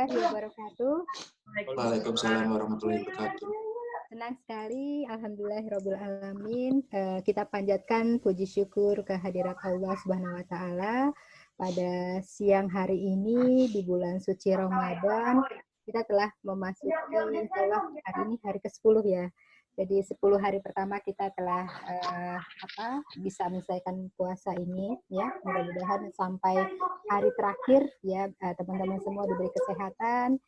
warahmatullahi wabarakatuh. Waalaikumsalam warahmatullahi wabarakatuh. Senang sekali, alhamdulillahirabbil alamin. Kita panjatkan puji syukur kehadirat Allah Subhanahu wa taala pada siang hari ini di bulan suci Ramadan. Kita telah memasuki insyaallah hari ini hari ke-10 ya. Jadi 10 hari pertama kita telah bisa menyelesaikan puasa ini ya. Mudah-mudahan sampai hari terakhir ya teman-teman semua diberi kesehatan,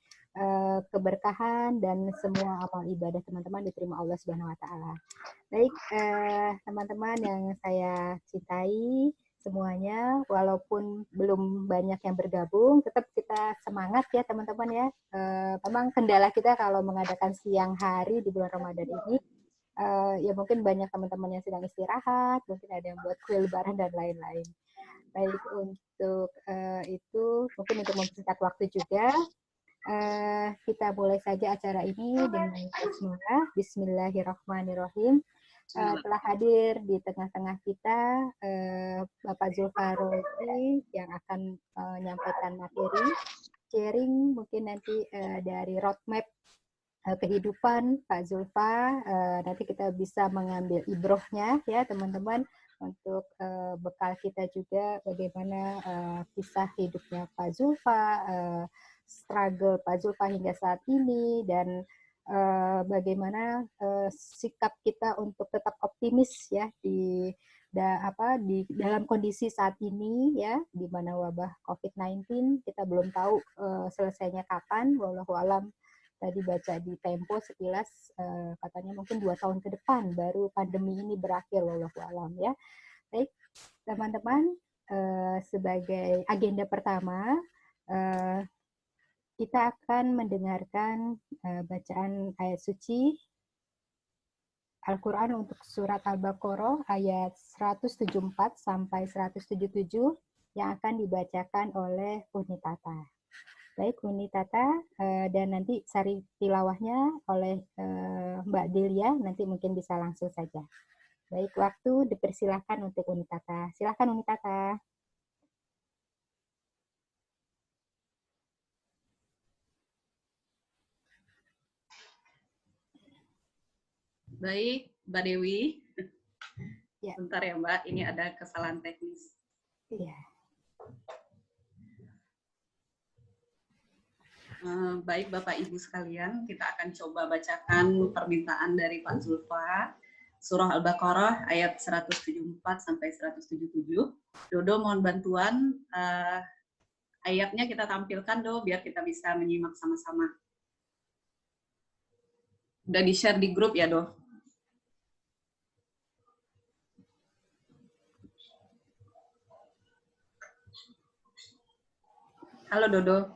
keberkahan dan semua amal ibadah teman-teman diterima Allah Subhanahu wa taala. Baik, teman-teman yang saya cintai semuanya, walaupun belum banyak yang bergabung, tetap kita semangat ya teman-teman ya. Memang kendala kita kalau mengadakan siang hari di bulan Ramadan ini, ya mungkin banyak teman-teman yang sedang istirahat, mungkin ada yang buat kue lebaran dan lain-lain. Baik, untuk itu mungkin untuk mempersingkat waktu juga, kita mulai saja acara ini dengan basmalah. Bismillahirrahmanirrahim. Telah hadir di tengah-tengah kita Bapak Zulfarozi yang akan menyampaikan materi sharing mungkin nanti dari roadmap kehidupan Pak Zulfa. Nanti kita bisa mengambil ibrohnya ya teman-teman untuk bekal kita juga bagaimana kisah hidupnya Pak Zulfa, struggle Pak Zulfa hingga saat ini, dan bagaimana sikap kita untuk tetap optimis ya di dalam kondisi saat ini ya, di mana wabah COVID-19 kita belum tahu selesainya kapan. Wallahu alam, tadi baca di Tempo sekilas katanya mungkin 2 tahun ke depan baru pandemi ini berakhir, wallahu alam ya. Baik teman-teman, sebagai agenda pertama kita akan mendengarkan bacaan ayat suci Al-Quran untuk surat Al-Baqarah ayat 174 sampai 177 yang akan dibacakan oleh Uni Tata. Baik, Uni Tata, dan nanti sari tilawahnya oleh Mbak Delia, nanti mungkin bisa langsung saja. Baik, waktu dipersilahkan untuk Uni Tata. Silahkan Uni Tata. Baik, Mbak Dewi. Ya. Bentar ya Mbak, ini ada kesalahan teknis. Iya. Baik Bapak Ibu sekalian, kita akan coba bacakan permintaan dari Pak Zulfa. Surah Al-Baqarah ayat 174 sampai 177. Dodo mohon bantuan, ayatnya kita tampilkan Do, biar kita bisa menyimak sama-sama. Udah di-share di grup ya Do? Halo Dodo.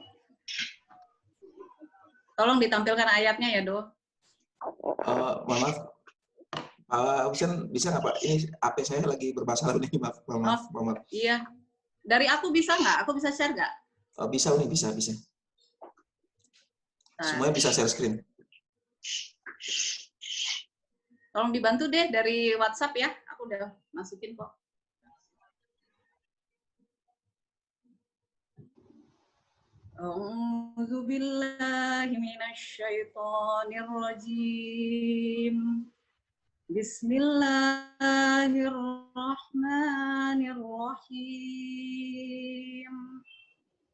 Tolong ditampilkan ayatnya ya Do. Mohon maaf, bisa nggak Pak? Ini HP saya lagi bermasalah nih, maaf. Iya. Dari aku bisa nggak? Aku bisa share nggak? Bisa nih, bisa. Semuanya bisa share screen. Tolong dibantu deh dari WhatsApp ya. Aku udah masukin kok. A'udzu billahi minasy syaithanir rajim. Bismillahirrahmanirrahim.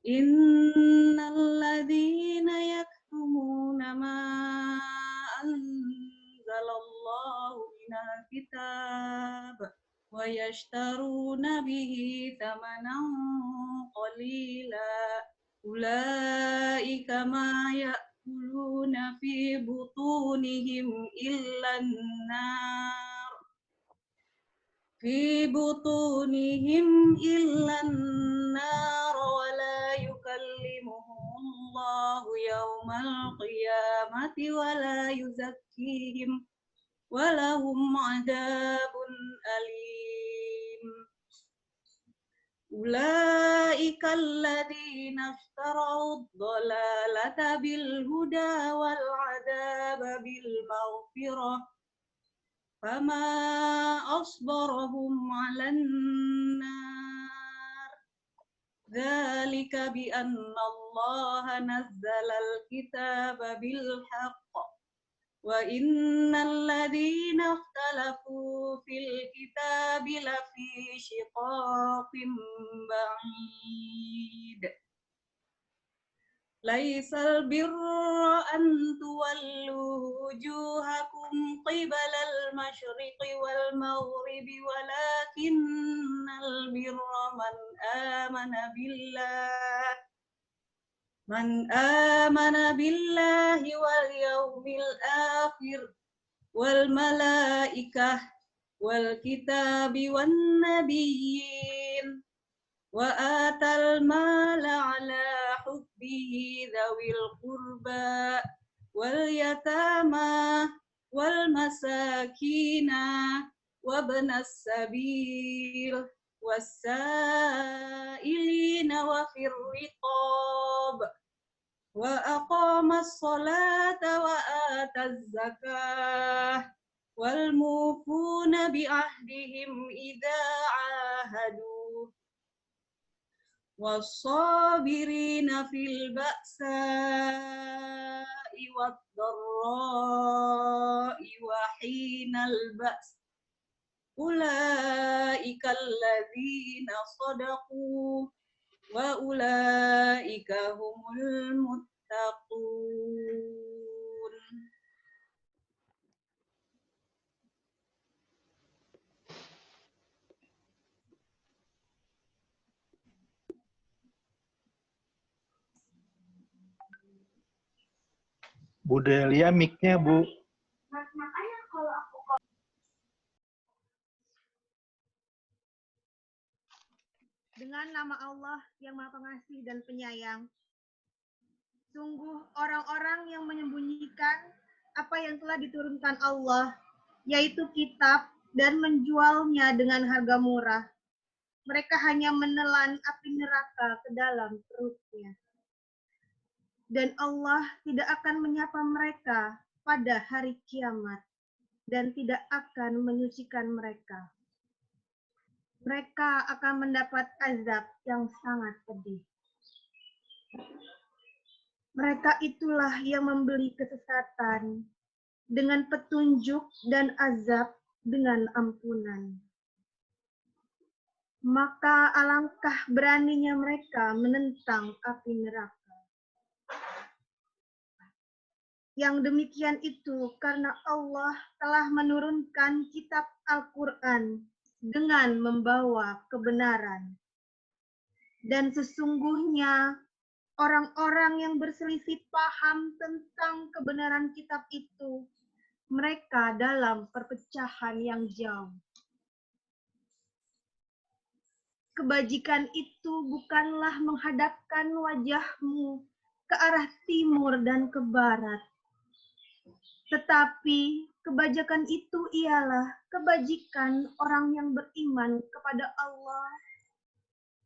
Innal ladzina yaktumuna ma anzalallahu minal kitab wa yashtaruna bihi thamanan qalila ulaika ma ya'kuluna fi butunihim illan nar wa la yukallimuhumullahu yawmal qiyamati wa la yuzakkihim wa lahum 'adzabun alim. Ulaika alladzina iftarau ad-dhalalata bil huda wal 'adzaba bil maghfirah fama asbarahum 'alan nar dzalika dzalika bi anna Allah nazzala al-kitaba bil haqq wa innal ladzina ikhtalafu fil kitabi lafi shiqaqin ba'id. Laisal birra an tuwallu wujuhakum qibalal masyriqi wal maghribi walakinnal birra man amana billahi wal yawmil akhir wal malaikah wal kitabi wan nabiyyin wa atal mala ala hubbihi dzawil qurba wal yatama wal masakina wa ibnas sabil was-sa'ilina wa fir riqab wa aqamas salata wa ataz zakah wal mufuna bi ahdihim idza ahadu was-sabirina fil ba'sa'i wad-dharra'i wa hinal ba's ulaika alladzina shadaqu wa ulaika humul muttaqun. Bu Delia, mic-nya, Bu. Dengan nama Allah yang Maha Pengasih dan Penyayang, sungguh orang-orang yang menyembunyikan apa yang telah diturunkan Allah, yaitu kitab, dan menjualnya dengan harga murah. Mereka hanya menelan api neraka ke dalam perutnya. Dan Allah tidak akan menyapa mereka pada hari kiamat dan tidak akan menyucikan mereka. Mereka akan mendapat azab yang sangat pedih. Mereka itulah yang membeli kesesatan dengan petunjuk dan azab dengan ampunan. Maka alangkah beraninya mereka menentang api neraka. Yang demikian itu karena Allah telah menurunkan kitab Al-Quran dengan membawa kebenaran. Dan sesungguhnya orang-orang yang berselisih paham tentang kebenaran kitab itu, mereka dalam perpecahan yang jauh. Kebajikan itu bukanlah menghadapkan wajahmu ke arah timur dan ke barat, tetapi kebajikan itu ialah kebajikan orang yang beriman kepada Allah,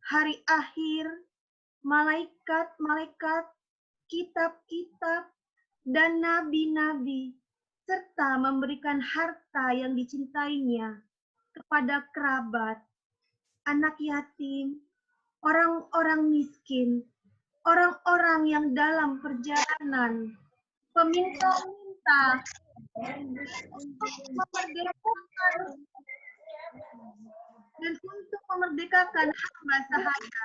hari akhir, malaikat-malaikat, kitab-kitab, dan nabi-nabi, serta memberikan harta yang dicintainya kepada kerabat, anak yatim, orang-orang miskin, orang-orang yang dalam perjalanan, peminta-minta, untuk memerdekakan hamba sahaya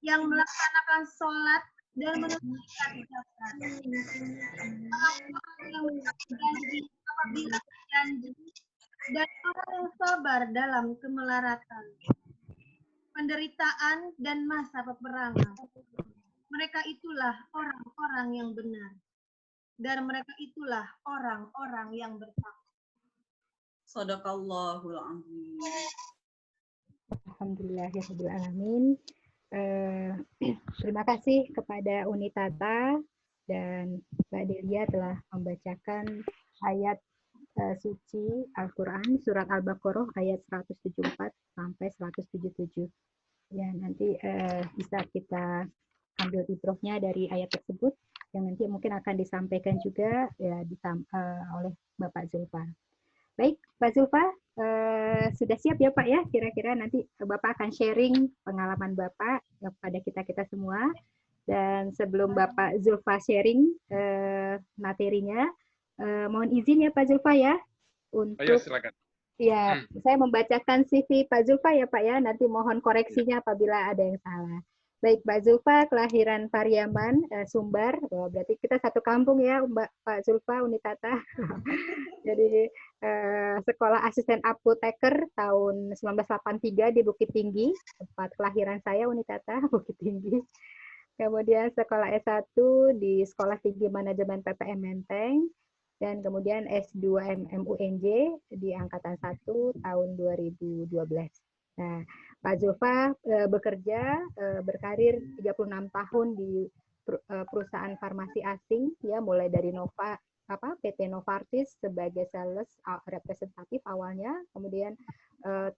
yang melaksanakan sholat dan menunaikan zakat. Orang-orang yang berjanji apabila berjanji dan orang yang sabar dalam kemelaratan, penderitaan dan masa peperangan. Mereka itulah orang-orang yang benar. Dan mereka itulah orang-orang yang bertakwa. Shadaqallahul azim. Alhamdulillahirabbil alamin. Terima kasih kepada Unitata dan Mbak Delia telah membacakan ayat suci Al-Quran surat Al-Baqarah ayat 174 sampai 177. Ya, nanti bisa kita ambil ibrohnya dari ayat tersebut yang nanti mungkin akan disampaikan juga ya oleh Bapak Zulfa. Baik, Pak Zulfa, sudah siap ya Pak ya? Kira-kira nanti Bapak akan sharing pengalaman Bapak kepada kita-kita semua. Dan sebelum Bapak Zulfa sharing materinya, mohon izin ya Pak Zulfa ya, untuk silakan. ya saya membacakan CV Pak Zulfa ya Pak ya, nanti mohon koreksinya apabila ada yang salah. Baik, Pak Zulfa kelahiran Pariaman, Sumbar. Oh, berarti kita satu kampung ya, Pak Zulfa, Unitata. Jadi sekolah asisten apoteker tahun 1983 di Bukit Tinggi, tempat kelahiran saya, Unitata, Bukit Tinggi. Kemudian sekolah S1 di Sekolah Tinggi Manajemen PPM Menteng, dan kemudian S2 MUNJ di Angkatan 1 tahun 2012. Nah, Pak Zulfa bekerja berkarir 36 tahun di perusahaan farmasi asing ya, mulai dari PT Novartis sebagai sales representatif awalnya, kemudian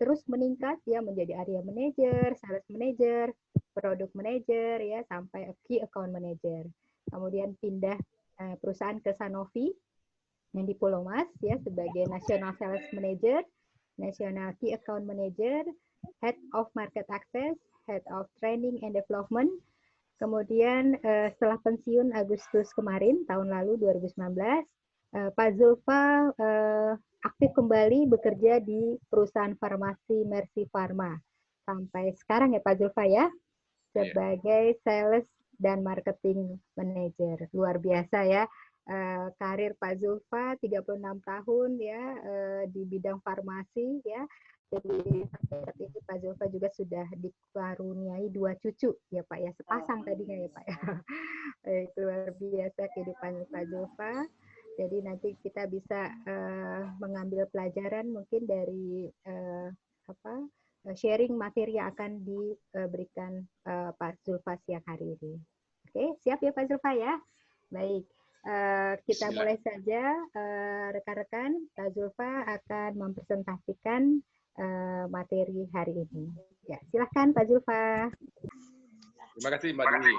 terus meningkat ya menjadi area manager, sales manager, product manager ya, sampai key account manager. Kemudian pindah perusahaan ke Sanofi yang di Pulau Mas ya sebagai national sales manager, national key account manager, head of market access, head of training and development. Kemudian setelah pensiun Agustus kemarin tahun lalu 2019, Pak Zulfa aktif kembali bekerja di perusahaan farmasi Mercy Pharma sampai sekarang ya Pak Zulfa ya, sebagai sales dan marketing manager. Luar biasa ya. Karir Pak Zulfa 36 tahun ya di bidang farmasi ya. Jadi saat ini Pak Zulfa juga sudah dikaruniai 2 cucu ya Pak ya, sepasang tadinya ya Pak ya. Itu luar biasa kehidupan Pak Zulfa. Jadi nanti kita bisa mengambil pelajaran mungkin dari sharing materi yang akan diberikan Pak Zulfa siang hari ini. Oke, siap ya Pak Zulfa ya? Baik. Kita mulai saja, rekan-rekan. Pak Zulfa akan mempresentasikan materi hari ini. Ya, silakan Pak Zulfa. Terima kasih Mbak Dewi.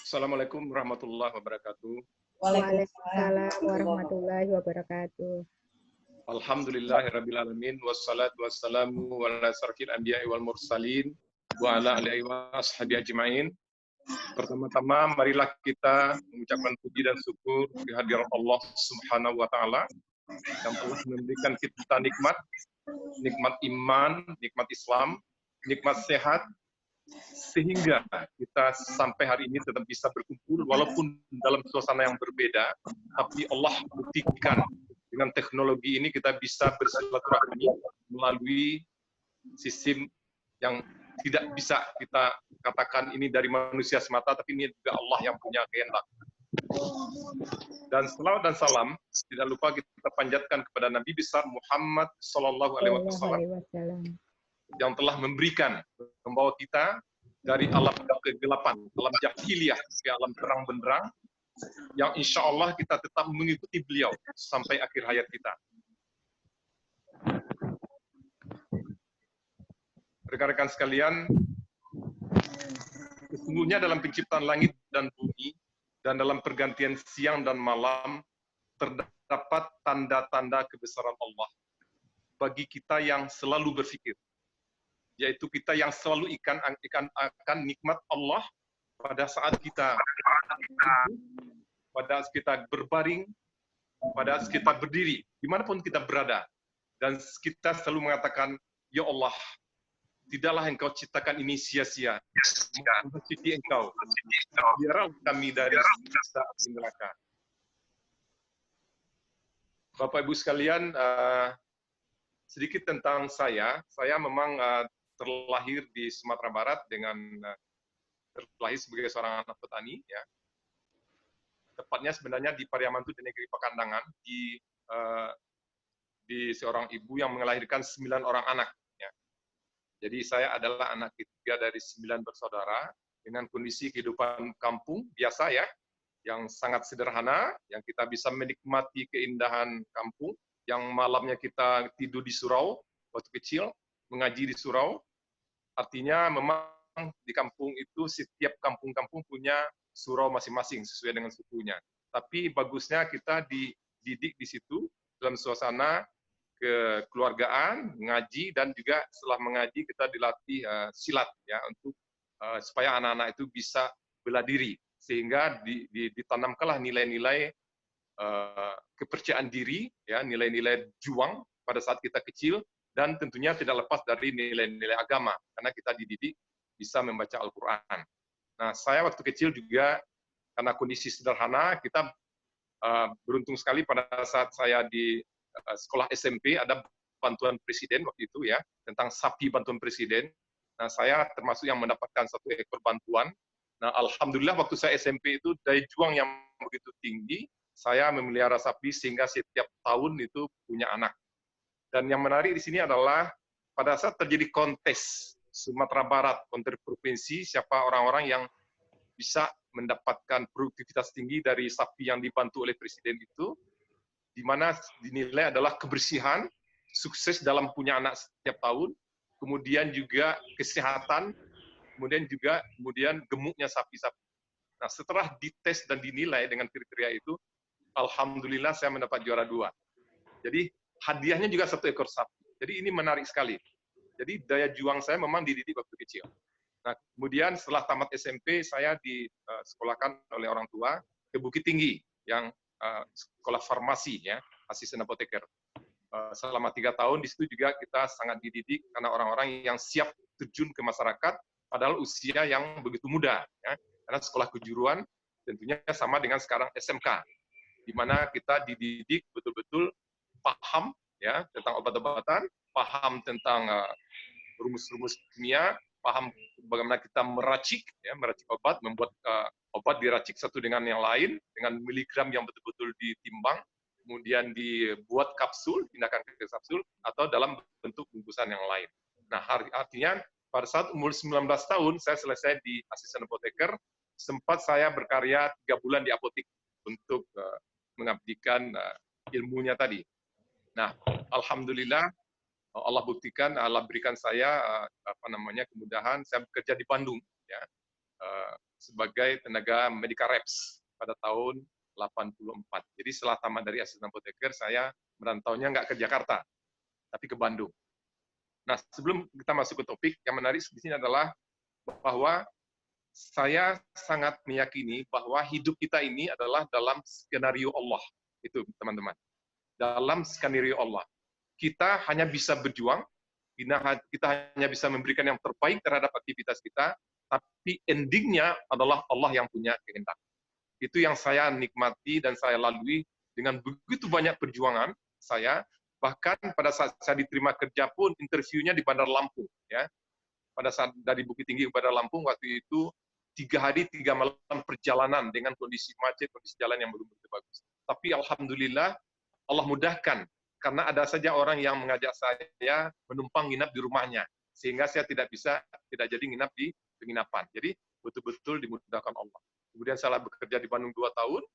Assalamualaikum warahmatullahi wabarakatuh. Waalaikumsalam warahmatullahi wabarakatuh. Alhamdulillahirabbil alamin wassalatu wassalamu ala asyrafil anbiya'i wal mursalin wa ala alihi wa ashabi ajmain. Pertama-tama marilah kita mengucapkan puji dan syukur kehadirat Allah Subhanahu wa taala yang telah memberikan kita nikmat iman, nikmat Islam, nikmat sehat, sehingga kita sampai hari ini tetap bisa berkumpul walaupun dalam suasana yang berbeda, tapi Allah buktikan dengan teknologi ini kita bisa bersilaturahmi melalui sistem yang tidak bisa kita katakan ini dari manusia semata, tapi ini juga Allah yang punya kehendak. Dan selawat dan salam tidak lupa kita panjatkan kepada Nabi besar Muhammad Sallallahu Alaihi Wasallam yang telah memberikan, membawa kita dari alam kegelapan, alam jahiliyah ke alam terang benderang, yang insya Allah kita tetap mengikuti beliau sampai akhir hayat kita. Rekan-rekan sekalian, sesungguhnya dalam penciptaan langit dan bumi, dan dalam pergantian siang dan malam, terdapat tanda-tanda kebesaran Allah bagi kita yang selalu berpikir, yaitu kita yang selalu akan nikmat Allah pada saat kita berbaring, pada saat kita berdiri, dimanapun kita berada, dan kita selalu mengatakan, ya Allah, tidaklah engkau ciptakan ini sia-sia. Mencuci engkau. Biarlah kami dari siksa api neraka. Bapak Ibu sekalian, sedikit tentang saya. Saya memang terlahir di Sumatera Barat terlahir sebagai seorang anak petani. Ya. Tepatnya sebenarnya di Pariaman itu di negeri Pakandangan, di seorang ibu yang melahirkan 9 orang anak. Jadi saya adalah anak ketiga dari 9 bersaudara dengan kondisi kehidupan kampung biasa ya, yang sangat sederhana, yang kita bisa menikmati keindahan kampung, yang malamnya kita tidur di surau waktu kecil, mengaji di surau. Artinya memang di kampung itu setiap kampung-kampung punya surau masing-masing sesuai dengan sukunya. Tapi bagusnya kita dididik di situ dalam suasana kekeluargaan, ngaji, dan juga setelah mengaji kita dilatih silat ya untuk supaya anak-anak itu bisa bela diri, sehingga ditanamkanlah nilai-nilai kepercayaan diri, ya, nilai-nilai juang pada saat kita kecil, dan tentunya tidak lepas dari nilai-nilai agama karena kita dididik bisa membaca Al-Quran. Nah, saya waktu kecil juga karena kondisi sederhana, kita beruntung sekali pada saat saya di sekolah SMP ada bantuan presiden waktu itu ya, tentang sapi bantuan presiden. Nah, saya termasuk yang mendapatkan 1 ekor bantuan. Nah, alhamdulillah waktu saya SMP itu daya juang yang begitu tinggi, saya memelihara sapi sehingga setiap tahun itu punya anak. Dan yang menarik di sini adalah pada saat terjadi kontes Sumatera Barat, kontes provinsi, siapa orang-orang yang bisa mendapatkan produktivitas tinggi dari sapi yang dibantu oleh presiden itu, di mana dinilai adalah kebersihan, sukses dalam punya anak setiap tahun, kemudian juga kesehatan, kemudian gemuknya sapi-sapi. Nah, setelah dites dan dinilai dengan kriteria itu, alhamdulillah saya mendapat juara 2. Jadi hadiahnya juga 1 ekor sapi. Jadi ini menarik sekali. Jadi daya juang saya memang dididik waktu kecil. Nah, kemudian setelah tamat SMP saya disekolahkan oleh orang tua ke Bukit Tinggi yang sekolah farmasi ya, asisten apoteker. Selama 3 tahun di situ juga kita sangat dididik karena orang-orang yang siap terjun ke masyarakat padahal usia yang begitu muda ya. Karena sekolah kejuruan tentunya sama dengan sekarang SMK, di mana kita dididik betul-betul paham ya tentang obat-obatan, paham tentang rumus-rumus kimia, paham bagaimana kita meracik obat, membuat obat diracik satu dengan yang lain dengan miligram yang betul-betul ditimbang, kemudian dibuat kapsul, tindakan ke kapsul atau dalam bentuk bungkusan yang lain. Nah, artinya pada saat umur 19 tahun saya selesai di asisten apoteker, sempat saya berkarya 3 bulan di apotek untuk mengabdikan ilmunya tadi. Nah, alhamdulillah Allah buktikan, Allah berikan saya kemudahan. Saya bekerja di Bandung ya sebagai tenaga medical reps pada tahun 84. Jadi setelah tamat dari asisten apoteker, saya merantaunya nggak ke Jakarta, tapi ke Bandung. Nah, sebelum kita masuk ke topik, yang menarik di sini adalah bahwa saya sangat meyakini bahwa hidup kita ini adalah dalam skenario Allah. Itu teman-teman. Dalam skenario Allah. Kita hanya bisa berjuang, kita hanya bisa memberikan yang terbaik terhadap aktivitas kita, tapi endingnya adalah Allah yang punya kehendak. Itu yang saya nikmati dan saya lalui dengan begitu banyak perjuangan saya. Bahkan pada saat saya diterima kerja pun, interviewnya di Bandar Lampung. Ya. Pada saat dari Bukit Tinggi ke Bandar Lampung, waktu itu 3 hari 3 malam perjalanan dengan kondisi macet, kondisi jalan yang belum begitu bagus. Tapi alhamdulillah Allah mudahkan. Karena ada saja orang yang mengajak saya menumpang nginap di rumahnya, sehingga saya tidak jadi nginap di penginapan. Jadi betul-betul dimudahkan Allah. Kemudian saya bekerja di Bandung 2 tahun,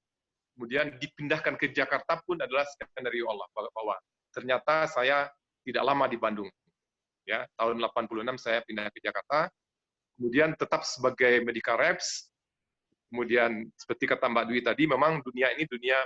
kemudian dipindahkan ke Jakarta pun adalah skenario Allah, bahwa ternyata saya tidak lama di Bandung. Ya, tahun 86 saya pindah ke Jakarta, kemudian tetap sebagai medical reps. Kemudian seperti kata Mbak Dwi tadi, memang dunia ini dunia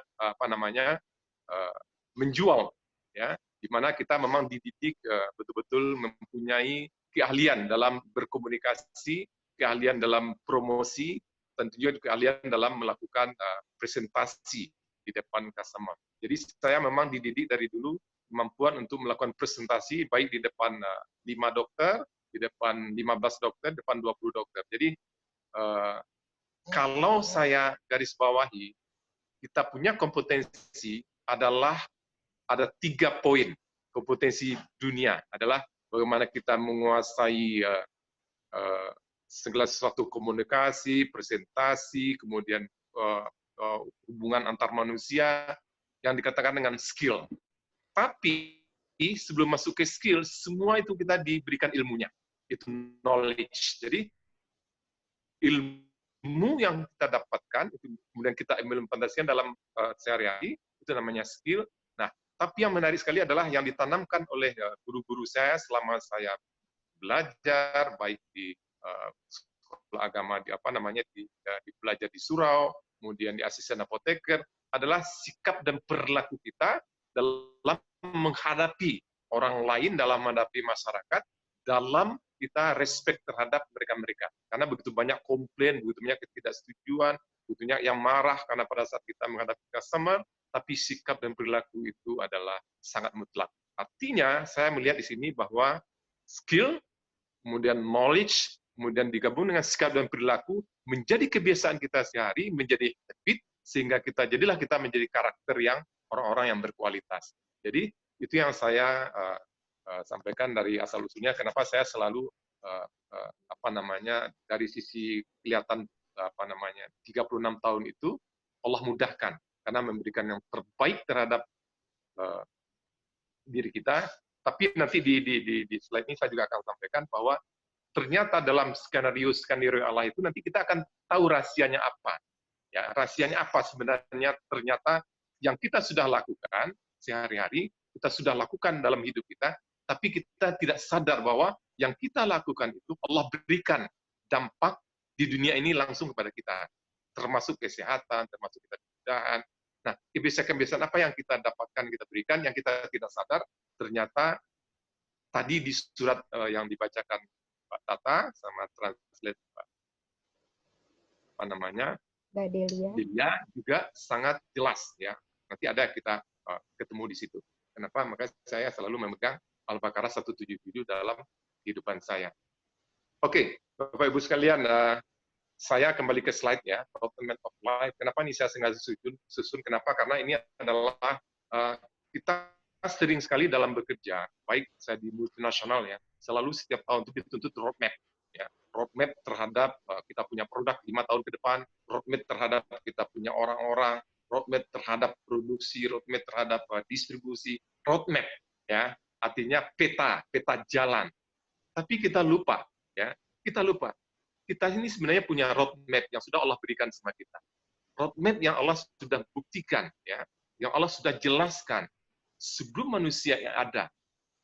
menjual. Ya, di mana kita memang dididik betul-betul mempunyai keahlian dalam berkomunikasi, keahlian dalam promosi, tentunya keahlian dalam melakukan presentasi di depan customer. Jadi saya memang dididik dari dulu kemampuan untuk melakukan presentasi baik di depan 5 dokter, di depan 15 dokter, di depan 20 dokter. Jadi kalau saya garis bawahi, kita punya kompetensi adalah ada 3 poin. Kompetensi dunia adalah bagaimana kita menguasai segala sesuatu komunikasi, presentasi, kemudian hubungan antar manusia yang dikatakan dengan skill. Tapi sebelum masuk ke skill, semua itu kita diberikan ilmunya. Itu knowledge. Jadi ilmu yang kita dapatkan, itu kemudian kita implementasikan dalam sehari-hari, itu namanya skill. Nah, tapi yang menarik sekali adalah yang ditanamkan oleh guru-guru saya selama saya belajar, baik di sekolah agama di belajar di surau, kemudian di asisten apoteker, adalah sikap dan perilaku kita dalam menghadapi orang lain, dalam menghadapi masyarakat, dalam kita respect terhadap mereka-mereka. Karena begitu banyak komplain, begitu banyak ketidaksetujuan, begitu banyak yang marah karena pada saat kita menghadapi customer, tapi sikap dan perilaku itu adalah sangat mutlak. Artinya, saya melihat di sini bahwa skill, kemudian knowledge, kemudian digabung dengan sikap dan perilaku, menjadi kebiasaan kita sehari, menjadi habit, sehingga jadilah kita menjadi karakter yang orang-orang yang berkualitas. Jadi, itu yang saya sampaikan dari asal-usulnya, kenapa saya selalu dari sisi kelihatan 36 tahun itu, Allah mudahkan, karena memberikan yang terbaik terhadap diri kita. Tapi nanti di slide ini saya juga akan sampaikan bahwa ternyata dalam skenario Allah itu nanti kita akan tahu rahasianya apa. Ya, rahasianya apa sebenarnya, ternyata yang kita sudah lakukan sehari-hari, kita sudah lakukan dalam hidup kita, tapi kita tidak sadar bahwa yang kita lakukan itu Allah berikan dampak di dunia ini langsung kepada kita, termasuk kesehatan, termasuk kita kemudahan. Nah, kebiasaan-kebiasaan apa yang kita dapatkan, kita berikan, yang kita tidak sadar, ternyata tadi di surat yang dibacakan Pak Tata sama translate Mbak Delia juga sangat jelas ya. Nanti ada kita ketemu di situ. Kenapa? Maka saya selalu memegang Al-Baqarah 177 dalam kehidupan saya. Oke, Bapak Ibu sekalian, saya kembali ke slide ya, Roadmap of Life. Kenapa ini saya sengaja susun? Kenapa? Karena ini adalah kita sering sekali dalam bekerja, baik saya di multinasional ya, selalu setiap tahun itu dituntut roadmap. Ya, roadmap terhadap kita punya produk 5 tahun ke depan, roadmap terhadap kita punya orang-orang, roadmap terhadap produksi, roadmap terhadap distribusi, roadmap ya, artinya peta jalan. Tapi kita lupa ya, kita ini sebenarnya punya roadmap yang sudah Allah berikan sama kita. Roadmap yang Allah sudah buktikan ya, yang Allah sudah jelaskan sebelum manusia yang ada.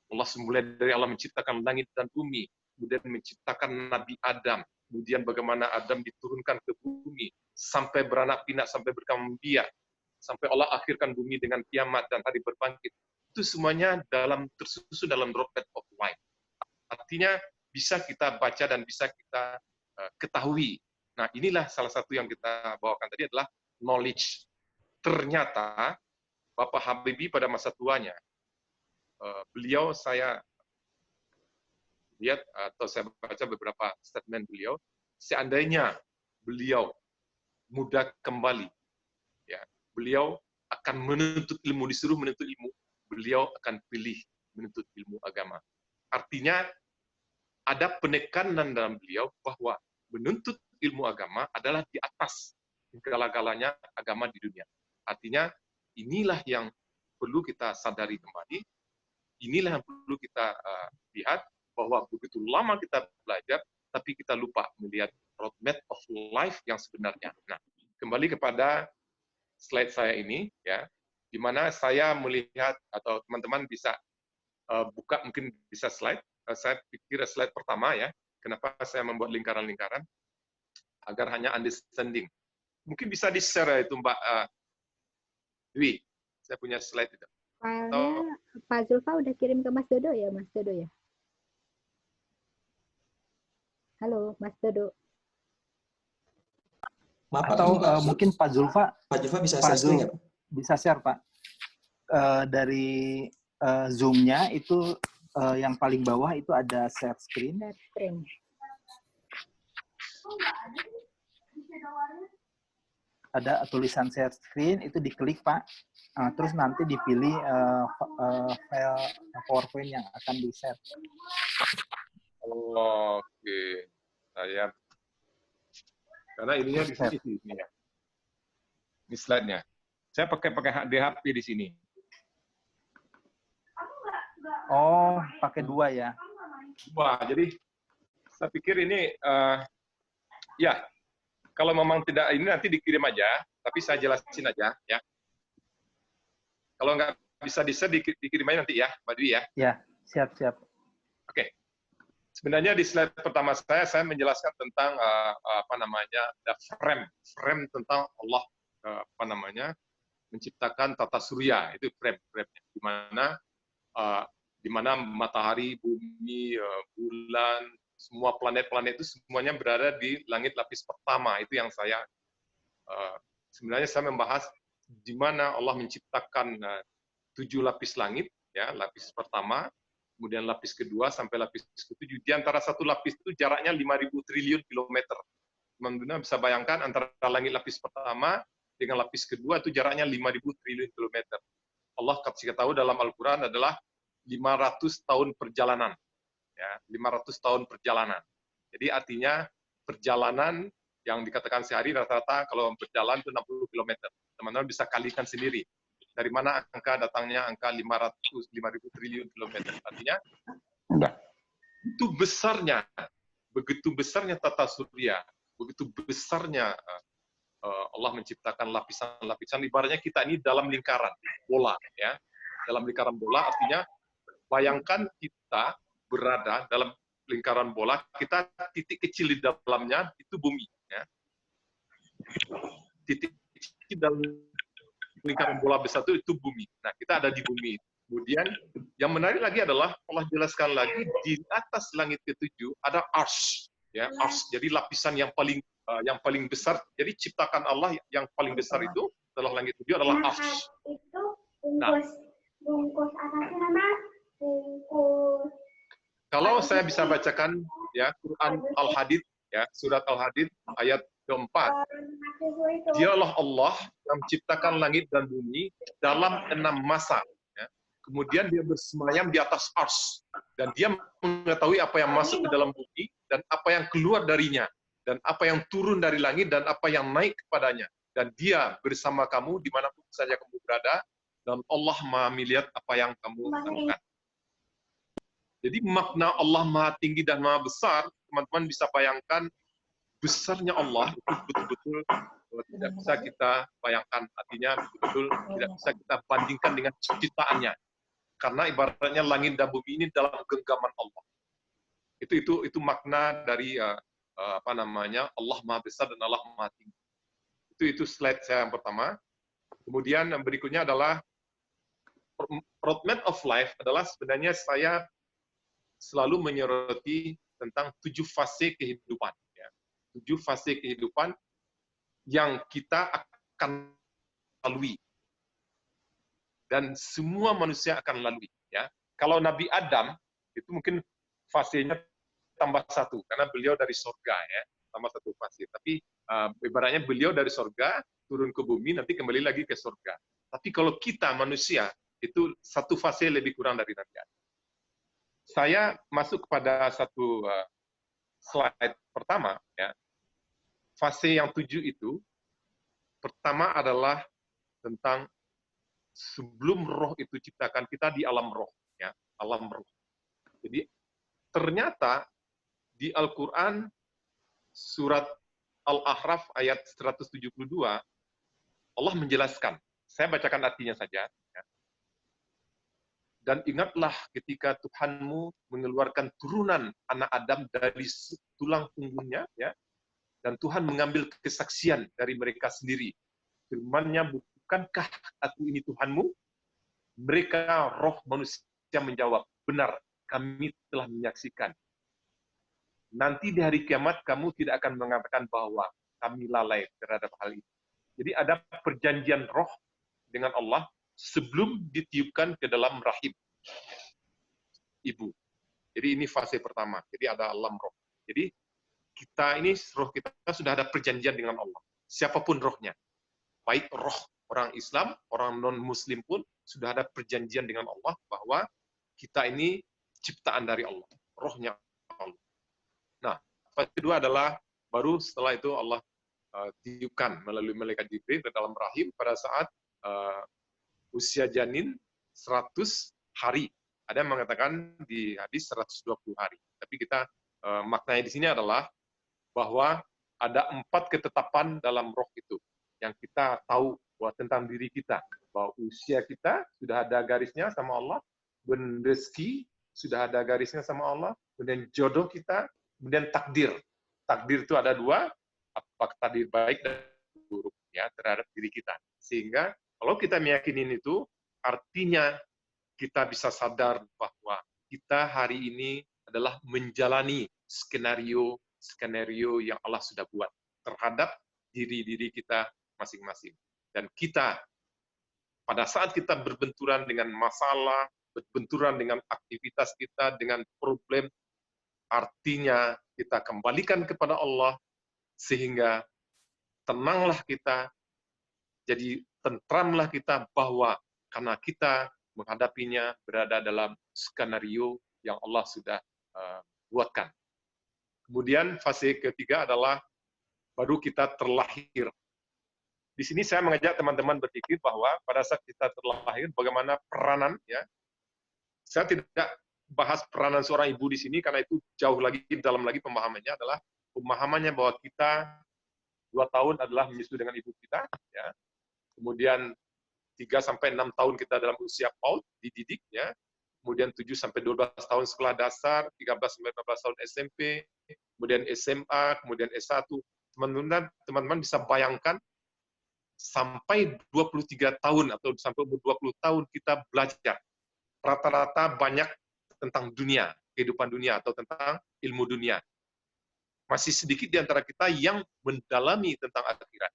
Allah mulai dari Allah menciptakan langit dan bumi, kemudian menciptakan Nabi Adam, kemudian bagaimana Adam diturunkan ke bumi, sampai beranak pinak, sampai berkembang biak, sampai Allah akhirkan bumi dengan kiamat dan hari berbangkit. Itu semuanya tersusun dalam roadmap of life. Artinya bisa kita baca dan bisa kita ketahui. Nah, inilah salah satu yang kita bawakan tadi adalah knowledge. Ternyata Bapak Habibie pada masa tuanya, beliau saya lihat atau saya baca beberapa statement beliau, seandainya beliau muda kembali, ya, beliau akan menuntut ilmu, disuruh menuntut ilmu, beliau akan pilih menuntut ilmu agama. Artinya ada penekanan dalam beliau bahwa menuntut ilmu agama adalah di atas segala-galanya agama di dunia. Artinya inilah yang perlu kita sadari kembali, inilah yang perlu kita lihat, bahwa begitu lama kita belajar, tapi kita lupa melihat roadmap of life yang sebenarnya. Nah, kembali kepada slide saya ini, ya, di mana saya melihat, atau teman-teman bisa buka, mungkin bisa slide, saya pikir slide pertama ya, kenapa saya membuat lingkaran-lingkaran, agar hanya understanding. Mungkin bisa di-share itu Mbak Dwi, saya punya slide itu. Filenya Pak Zulfa udah kirim ke Mas Dodo ya, Mas Dodo ya? Halo, Mas Dodo. Maaf, Atau Pak, mungkin Pak Zulfa bisa share screen nggak, Pak? bisa share, Pak. Dari Zoom-nya itu yang paling bawah itu ada share screen. Share screen. Ada tulisan share screen, itu diklik, Pak. Terus nanti dipilih file PowerPoint yang akan di-share. Oke, saya karena ininya di sini ya. Ini slide-nya. Saya pakai DHP di sini. Oh, pakai 2 ya? Wah, jadi saya pikir ini ya, kalau memang tidak ini nanti dikirim aja, tapi saya jelasin aja ya. Kalau nggak bisa di-share, dikirim aja nanti ya, Mbak Dwi ya. Ya, siap-siap. Oke. Sebenarnya di slide pertama saya menjelaskan tentang the frame tentang Allah, menciptakan tata surya, itu frame-nya, di mana matahari, bumi, bulan, semua planet-planet itu semuanya berada di langit lapis pertama. Itu yang saya sebenarnya saya membahas di mana Allah menciptakan 7 lapis langit, ya, lapis pertama, kemudian lapis kedua sampai lapis ke-7. Di antara satu lapis itu jaraknya 5.000 triliun kilometer. Teman-teman bisa bayangkan antara langit lapis pertama dengan lapis kedua itu jaraknya 5.000 triliun kilometer. Allah kasih tahu dalam Al-Quran adalah 500 tahun perjalanan. Ya, 500 tahun perjalanan. Jadi artinya perjalanan yang dikatakan sehari rata-rata kalau berjalan itu 60 km. Teman-teman bisa kalikan sendiri. Dari mana angka datangnya angka 5.000 triliun kilometer. Artinya itu besarnya, begitu besarnya tata surya, begitu besarnya Allah menciptakan lapisan-lapisan. Ibaratnya kita ini dalam lingkaran bola, ya, dalam lingkaran bola. Artinya bayangkan kita berada dalam lingkaran bola, kita titik kecil di dalamnya itu bumi, ya. Titik kecil dalam lingkaran bola besar itu bumi. Nah, kita ada di bumi. Kemudian yang menarik lagi adalah Allah jelaskan lagi di atas langit ke-7 ada arsy, ya, arsy. Jadi lapisan yang paling besar. Jadi ciptakan Allah yang paling besar itu setelah langit 7 adalah arsy. Nah, kalau saya bisa bacakan, ya, Quran Al-Hadid, ya, surat Al-Hadid ayat keempat, dialah Allah yang menciptakan langit dan bumi dalam 6 masa. Ya. Kemudian dia bersemayam di atas ars. Dan dia mengetahui apa yang masuk ke dalam bumi, dan apa yang keluar darinya, dan apa yang turun dari langit, dan apa yang naik kepadanya. Dan dia bersama kamu dimanapun saja kamu berada, dan Allah Maha melihat apa yang kamu lakukan. Jadi makna Allah Maha tinggi dan Maha besar, teman-teman bisa bayangkan besarnya Allah itu betul-betul tidak bisa kita bayangkan. Artinya betul-betul tidak bisa kita bandingkan dengan ciptaannya. Karena ibaratnya langit dan bumi ini dalam genggaman Allah. Itu makna dari apa namanya, Allah Maha besar dan Allah Maha tinggi. Itu slide saya yang pertama. Kemudian yang berikutnya adalah roadmap of life adalah sebenarnya saya selalu menyoroti tentang 7 fase kehidupan. Ya. 7 fase kehidupan yang kita akan lalui. Dan semua manusia akan lalui. Ya. Kalau Nabi Adam, itu mungkin fasenya tambah 1, karena beliau dari surga. Ya. Tambah 1 fase. Tapi ibaratnya beliau dari surga, turun ke bumi, nanti kembali lagi ke surga. Tapi kalau kita manusia, itu 1 fase lebih kurang dari Nabi Adam. Saya masuk kepada satu slide pertama, ya. Fase yang 7 itu, pertama adalah tentang sebelum roh itu ciptakan, kita di alam roh, ya, alam roh. Jadi ternyata di Al-Quran surat Al-A'raf ayat 172 Allah menjelaskan. Saya bacakan artinya saja. Ya. Dan ingatlah ketika Tuhanmu mengeluarkan turunan anak Adam dari tulang punggungnya, ya, dan Tuhan mengambil kesaksian dari mereka sendiri. Firman-Nya, bukankah aku ini Tuhanmu? Mereka roh manusia menjawab, benar, kami telah menyaksikan. Nanti di hari kiamat kamu tidak akan mengatakan bahwa kami lalai terhadap hal ini. Jadi ada perjanjian roh dengan Allah sebelum ditiupkan ke dalam rahim ibu. Jadi ini fase pertama. Jadi ada alam roh. Jadi kita ini, roh kita sudah ada perjanjian dengan Allah. Siapapun rohnya. Baik roh orang Islam, orang non-Muslim pun sudah ada perjanjian dengan Allah bahwa kita ini ciptaan dari Allah. Rohnya Allah. Nah, fase kedua adalah baru setelah itu Allah tiupkan melalui malaikat Jibril ke dalam rahim pada saat usia janin 100 hari. Ada yang mengatakan di hadis 120 hari. Tapi kita maknanya di sini adalah bahwa ada 4 ketetapan dalam roh itu yang kita tahu bahwa tentang diri kita, bahwa usia kita sudah ada garisnya sama Allah, kemudian rezeki sudah ada garisnya sama Allah, kemudian jodoh kita, kemudian takdir. Takdir itu ada 2, apakah takdir baik dan buruk, ya, terhadap diri kita. Sehingga Kalau kita meyakini itu, artinya kita bisa sadar bahwa kita hari ini adalah menjalani skenario yang Allah sudah buat terhadap diri kita masing-masing. Dan kita, pada saat kita berbenturan dengan masalah, berbenturan dengan aktivitas kita, dengan problem, artinya kita kembalikan kepada Allah, sehingga tenanglah kita, jadi tentramlah kita bahwa karena kita menghadapinya berada dalam skenario yang Allah sudah buatkan. Kemudian fase ketiga adalah baru kita terlahir. Di sini saya mengajak teman-teman berpikir bahwa pada saat kita terlahir, bagaimana peranan, ya. Saya tidak bahas peranan seorang ibu di sini karena itu jauh lagi dalam lagi pemahamannya adalah pemahamannya bahwa kita 2 tahun adalah menyusui dengan ibu kita, ya. Kemudian 3 sampai 6 tahun kita dalam usia PAUD dididik, ya. Kemudian 7 sampai 12 tahun sekolah dasar, 13 sampai 14 tahun SMP, kemudian SMA, kemudian S1. Teman-teman bisa bayangkan sampai 23 tahun atau sampai umur 20 tahun kita belajar. Rata-rata banyak tentang dunia, kehidupan dunia atau tentang ilmu dunia. Masih sedikit di antara kita yang mendalami tentang akhirat.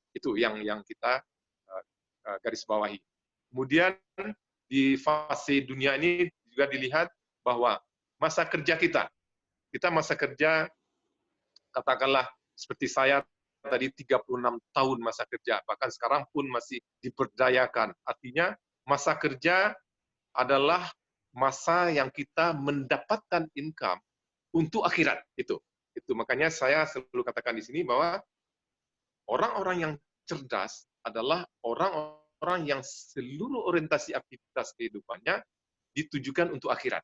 Itu yang kita garis bawahi. Kemudian di fase dunia ini juga dilihat bahwa masa kerja kita masa kerja katakanlah seperti saya tadi 36 tahun masa kerja, bahkan sekarang pun masih diberdayakan. Artinya masa kerja adalah masa yang kita mendapatkan income untuk akhirat. Itu makanya saya selalu katakan di sini bahwa orang-orang yang cerdas adalah orang-orang yang seluruh orientasi aktivitas kehidupannya ditujukan untuk akhirat,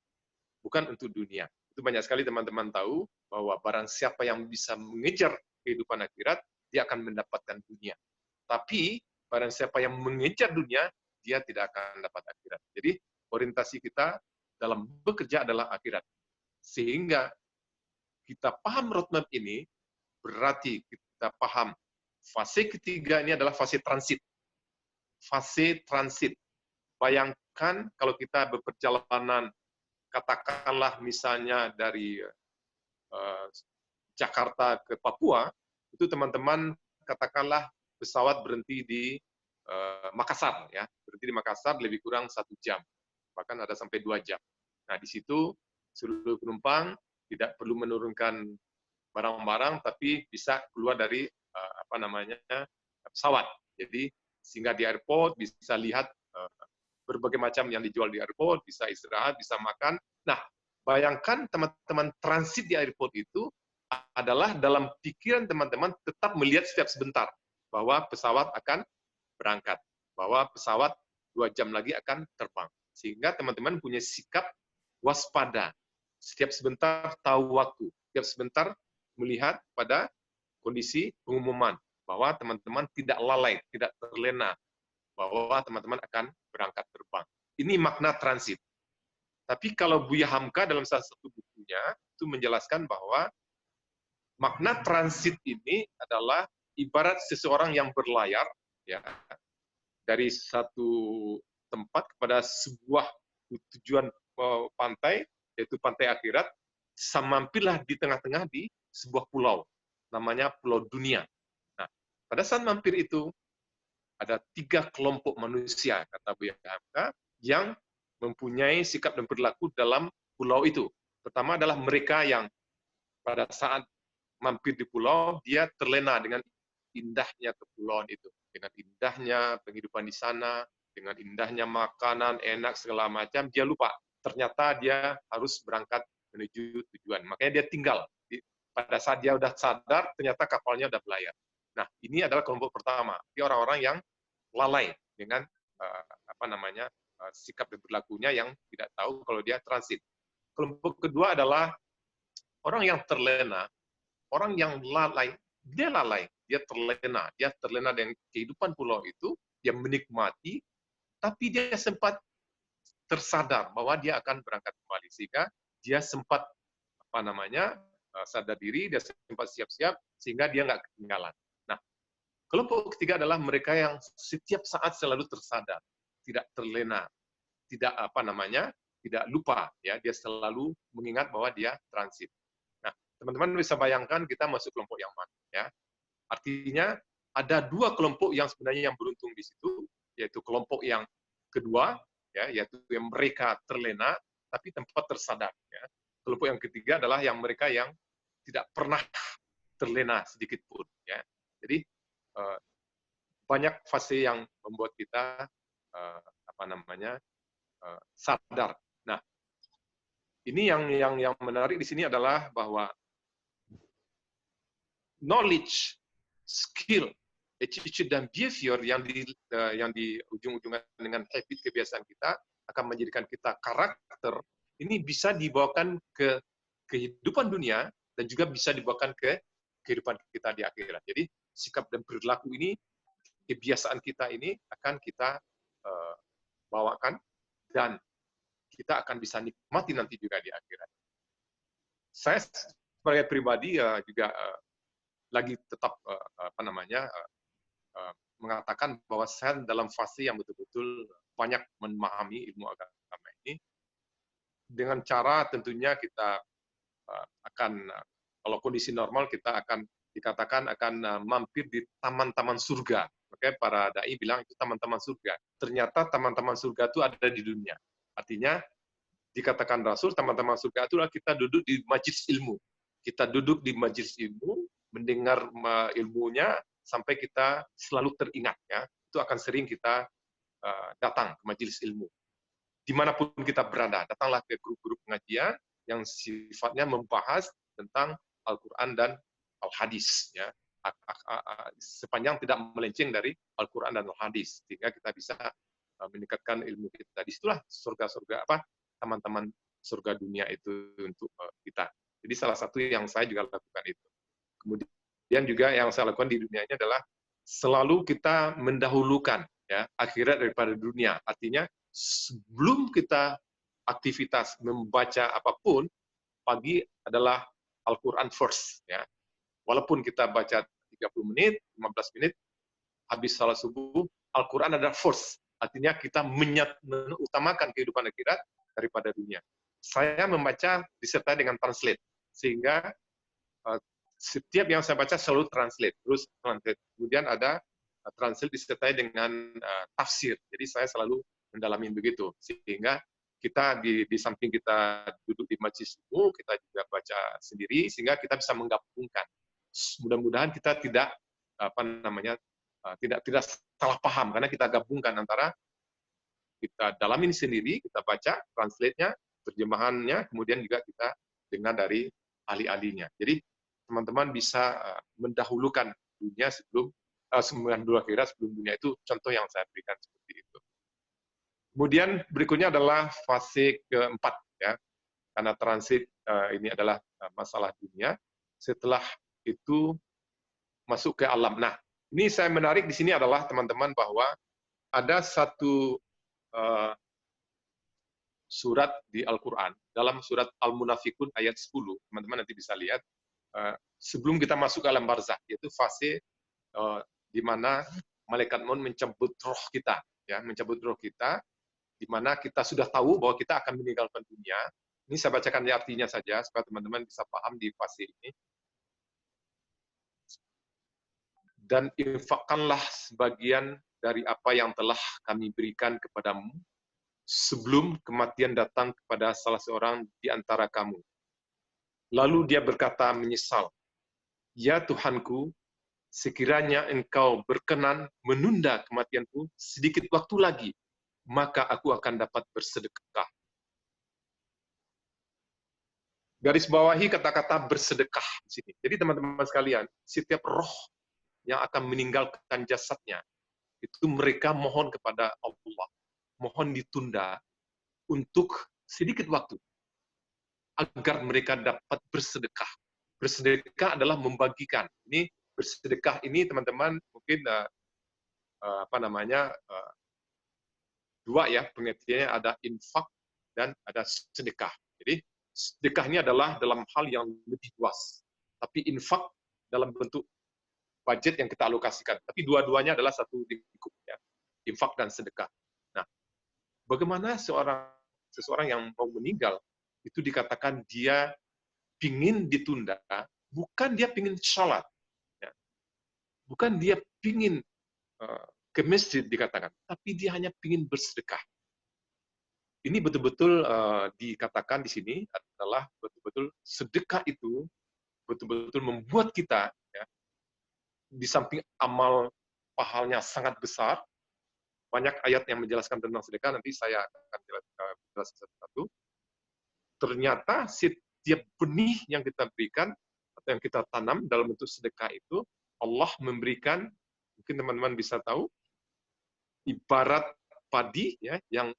bukan untuk dunia. Itu banyak sekali teman-teman tahu bahwa barang siapa yang bisa mengejar kehidupan akhirat, dia akan mendapatkan dunia. Tapi barang siapa yang mengejar dunia, dia tidak akan dapat akhirat. Jadi orientasi kita dalam bekerja adalah akhirat. Sehingga kita paham roadmap ini, berarti kita paham fase ketiga ini adalah fase transit. Fase transit. Bayangkan kalau kita berperjalanan, katakanlah misalnya dari Jakarta ke Papua, itu teman-teman katakanlah pesawat berhenti di Makassar, ya, berhenti di Makassar lebih kurang 1 jam, bahkan ada sampai 2 jam. Nah, di situ seluruh penumpang tidak perlu menurunkan barang-barang, tapi bisa keluar dari pesawat. Jadi singgah di airport, bisa lihat berbagai macam yang dijual di airport, bisa istirahat, bisa makan. Nah, bayangkan teman-teman transit di airport itu adalah dalam pikiran teman-teman tetap melihat setiap sebentar bahwa pesawat akan berangkat, bahwa pesawat 2 jam lagi akan terbang. Sehingga teman-teman punya sikap waspada. Setiap sebentar tahu waktu, setiap sebentar melihat pada kondisi pengumuman bahwa teman-teman tidak lalai, tidak terlena, bahwa teman-teman akan berangkat terbang. Ini makna transit. Tapi kalau Buya Hamka dalam salah satu bukunya itu menjelaskan bahwa makna transit ini adalah ibarat seseorang yang berlayar, ya, dari satu tempat kepada sebuah tujuan pantai, yaitu pantai akhirat, mampirlah di tengah-tengah di sebuah pulau, namanya Pulau Dunia. Nah, pada saat mampir itu, ada 3 kelompok manusia, kata Buya Hamka, yang mempunyai sikap dan perilaku dalam pulau itu. Pertama adalah mereka yang pada saat mampir di pulau, dia terlena dengan indahnya kepulauan itu. Dengan indahnya kehidupan di sana, dengan indahnya makanan, enak, segala macam, dia lupa. Ternyata dia harus berangkat menuju tujuan. Makanya dia tinggal. Pada saat dia udah sadar, ternyata kapalnya udah berlayar. Nah, ini adalah kelompok pertama. Ini orang-orang yang lalai dengan sikap dan perilakunya yang tidak tahu kalau dia transit. Kelompok kedua adalah orang yang terlena, orang yang lalai, dia terlena dengan kehidupan pulau itu, dia menikmati, tapi dia sempat tersadar bahwa dia akan berangkat kembali, sehingga dia sempat sadar diri, dia sempat siap-siap, sehingga dia nggak ketinggalan. Nah, Kelompok ketiga adalah mereka yang setiap saat selalu tersadar, tidak terlena, tidak tidak lupa, ya, dia selalu mengingat bahwa dia transit. Nah, teman-teman bisa bayangkan kita masuk kelompok yang mana, ya. Artinya ada dua kelompok yang sebenarnya yang beruntung di situ, yaitu kelompok yang kedua, ya, yaitu yang mereka terlena tapi tempat tersadar, ya. Kelompok yang ketiga adalah yang mereka yang tidak pernah terlena sedikit pun, ya. Jadi banyak fase yang membuat kita sadar. Nah, ini yang menarik di sini adalah bahwa knowledge, skill, attitude dan behavior yang di ujung-ujungnya dengan habit, kebiasaan kita akan menjadikan kita karakter, ini bisa dibawakan ke kehidupan dunia dan juga bisa dibawakan ke kehidupan kita di akhirat. Jadi sikap dan perilaku ini, kebiasaan kita ini akan kita bawakan dan kita akan bisa nikmati nanti juga di akhirat. Saya sebagai pribadi juga lagi tetap mengatakan bahwa saya dalam fase yang betul-betul banyak memahami ilmu agama ini dengan cara tentunya kita akan, kalau kondisi normal kita akan dikatakan akan mampir di taman-taman surga. Oke, para dai bilang itu taman-taman surga. Ternyata taman-taman surga itu ada di dunia. Artinya dikatakan Rasul, taman-taman surga itu adalah kita duduk di majelis ilmu. Kita duduk di majelis ilmu, mendengar ilmunya sampai kita selalu teringat, ya. Itu akan sering kita datang ke majelis ilmu. Dimanapun kita berada, datanglah ke grup-grup pengajian yang sifatnya membahas tentang Al-Quran dan Al-Hadis, ya. Sepanjang tidak melenceng dari Al-Quran dan Al-Hadis, sehingga kita bisa meningkatkan ilmu kita. Disitulah surga-surga teman-teman surga dunia itu untuk kita. Jadi salah satu yang saya juga lakukan itu. Kemudian juga yang saya lakukan di dunia ini adalah selalu kita mendahulukan, ya, akhirat daripada dunia. Artinya sebelum kita aktivitas membaca apapun, pagi adalah Al-Quran first, ya. Walaupun kita baca 30 menit, 15 menit, habis salat subuh, Al-Quran adalah first. Artinya kita mengutamakan kehidupan akhirat daripada dunia. Saya membaca disertai dengan translate, sehingga setiap yang saya baca selalu translate, terus translate. Kemudian ada translate disertai dengan tafsir. Jadi saya selalu mendalami begitu, sehingga kita di samping kita duduk di majelis ilmu, kita juga baca sendiri, sehingga kita bisa menggabungkan. Mudah-mudahan kita tidak tidak salah paham, karena kita gabungkan antara kita dalamin sendiri, kita baca translate-nya, terjemahannya, kemudian juga kita dengar dari ahli-ahlinya. Jadi teman-teman bisa mendahulukan dunia sebelum dulu akhirat sebelum dunia, itu contoh yang saya berikan seperti itu. Kemudian berikutnya adalah fase keempat, ya, karena transit ini adalah masalah dunia. Setelah itu masuk ke alam. Nah, ini saya menarik di sini adalah teman-teman bahwa ada satu surat di Al-Quran, dalam surat Al-Munafikun ayat 10, teman-teman nanti bisa lihat, sebelum kita masuk ke alam barzakh, yaitu fase di mana malaikat maut mencabut roh kita, ya, mencabut roh kita, di mana kita sudah tahu bahwa kita akan meninggalkan dunia. Ini saya bacakan artinya saja supaya teman-teman bisa paham di fase ini. Dan infakkanlah sebagian dari apa yang telah kami berikan kepadamu sebelum kematian datang kepada salah seorang di antara kamu. Lalu dia berkata menyesal, "Ya Tuhanku, sekiranya engkau berkenan menunda kematianku sedikit waktu lagi, maka aku akan dapat bersedekah." Garis bawahi kata-kata bersedekah di sini. Jadi teman-teman sekalian, setiap roh yang akan meninggalkan jasadnya, itu mereka mohon kepada Allah, mohon ditunda untuk sedikit waktu, agar mereka dapat bersedekah. Bersedekah adalah membagikan. Ini bersedekah ini teman-teman mungkin dua, ya, pengertiannya, ada infak dan ada sedekah. Jadi sedekah ini adalah dalam hal yang lebih luas, tapi infak dalam bentuk budget yang kita alokasikan. Tapi dua-duanya adalah satu lingkup, ya. Infak dan sedekah. Nah, bagaimana seseorang yang mau meninggal itu dikatakan dia pingin ditunda, bukan dia pingin sholat, ya. Bukan dia pingin ke masjid dikatakan, tapi dia hanya pingin bersedekah. Ini betul-betul dikatakan di sini adalah betul-betul sedekah itu betul-betul membuat kita, ya, di samping amal pahalanya sangat besar, banyak ayat yang menjelaskan tentang sedekah, nanti saya akan jelaskan satu-satu. Ternyata setiap benih yang kita berikan atau yang kita tanam dalam bentuk sedekah itu, Allah memberikan, mungkin teman-teman bisa tahu, ibarat padi, ya, yang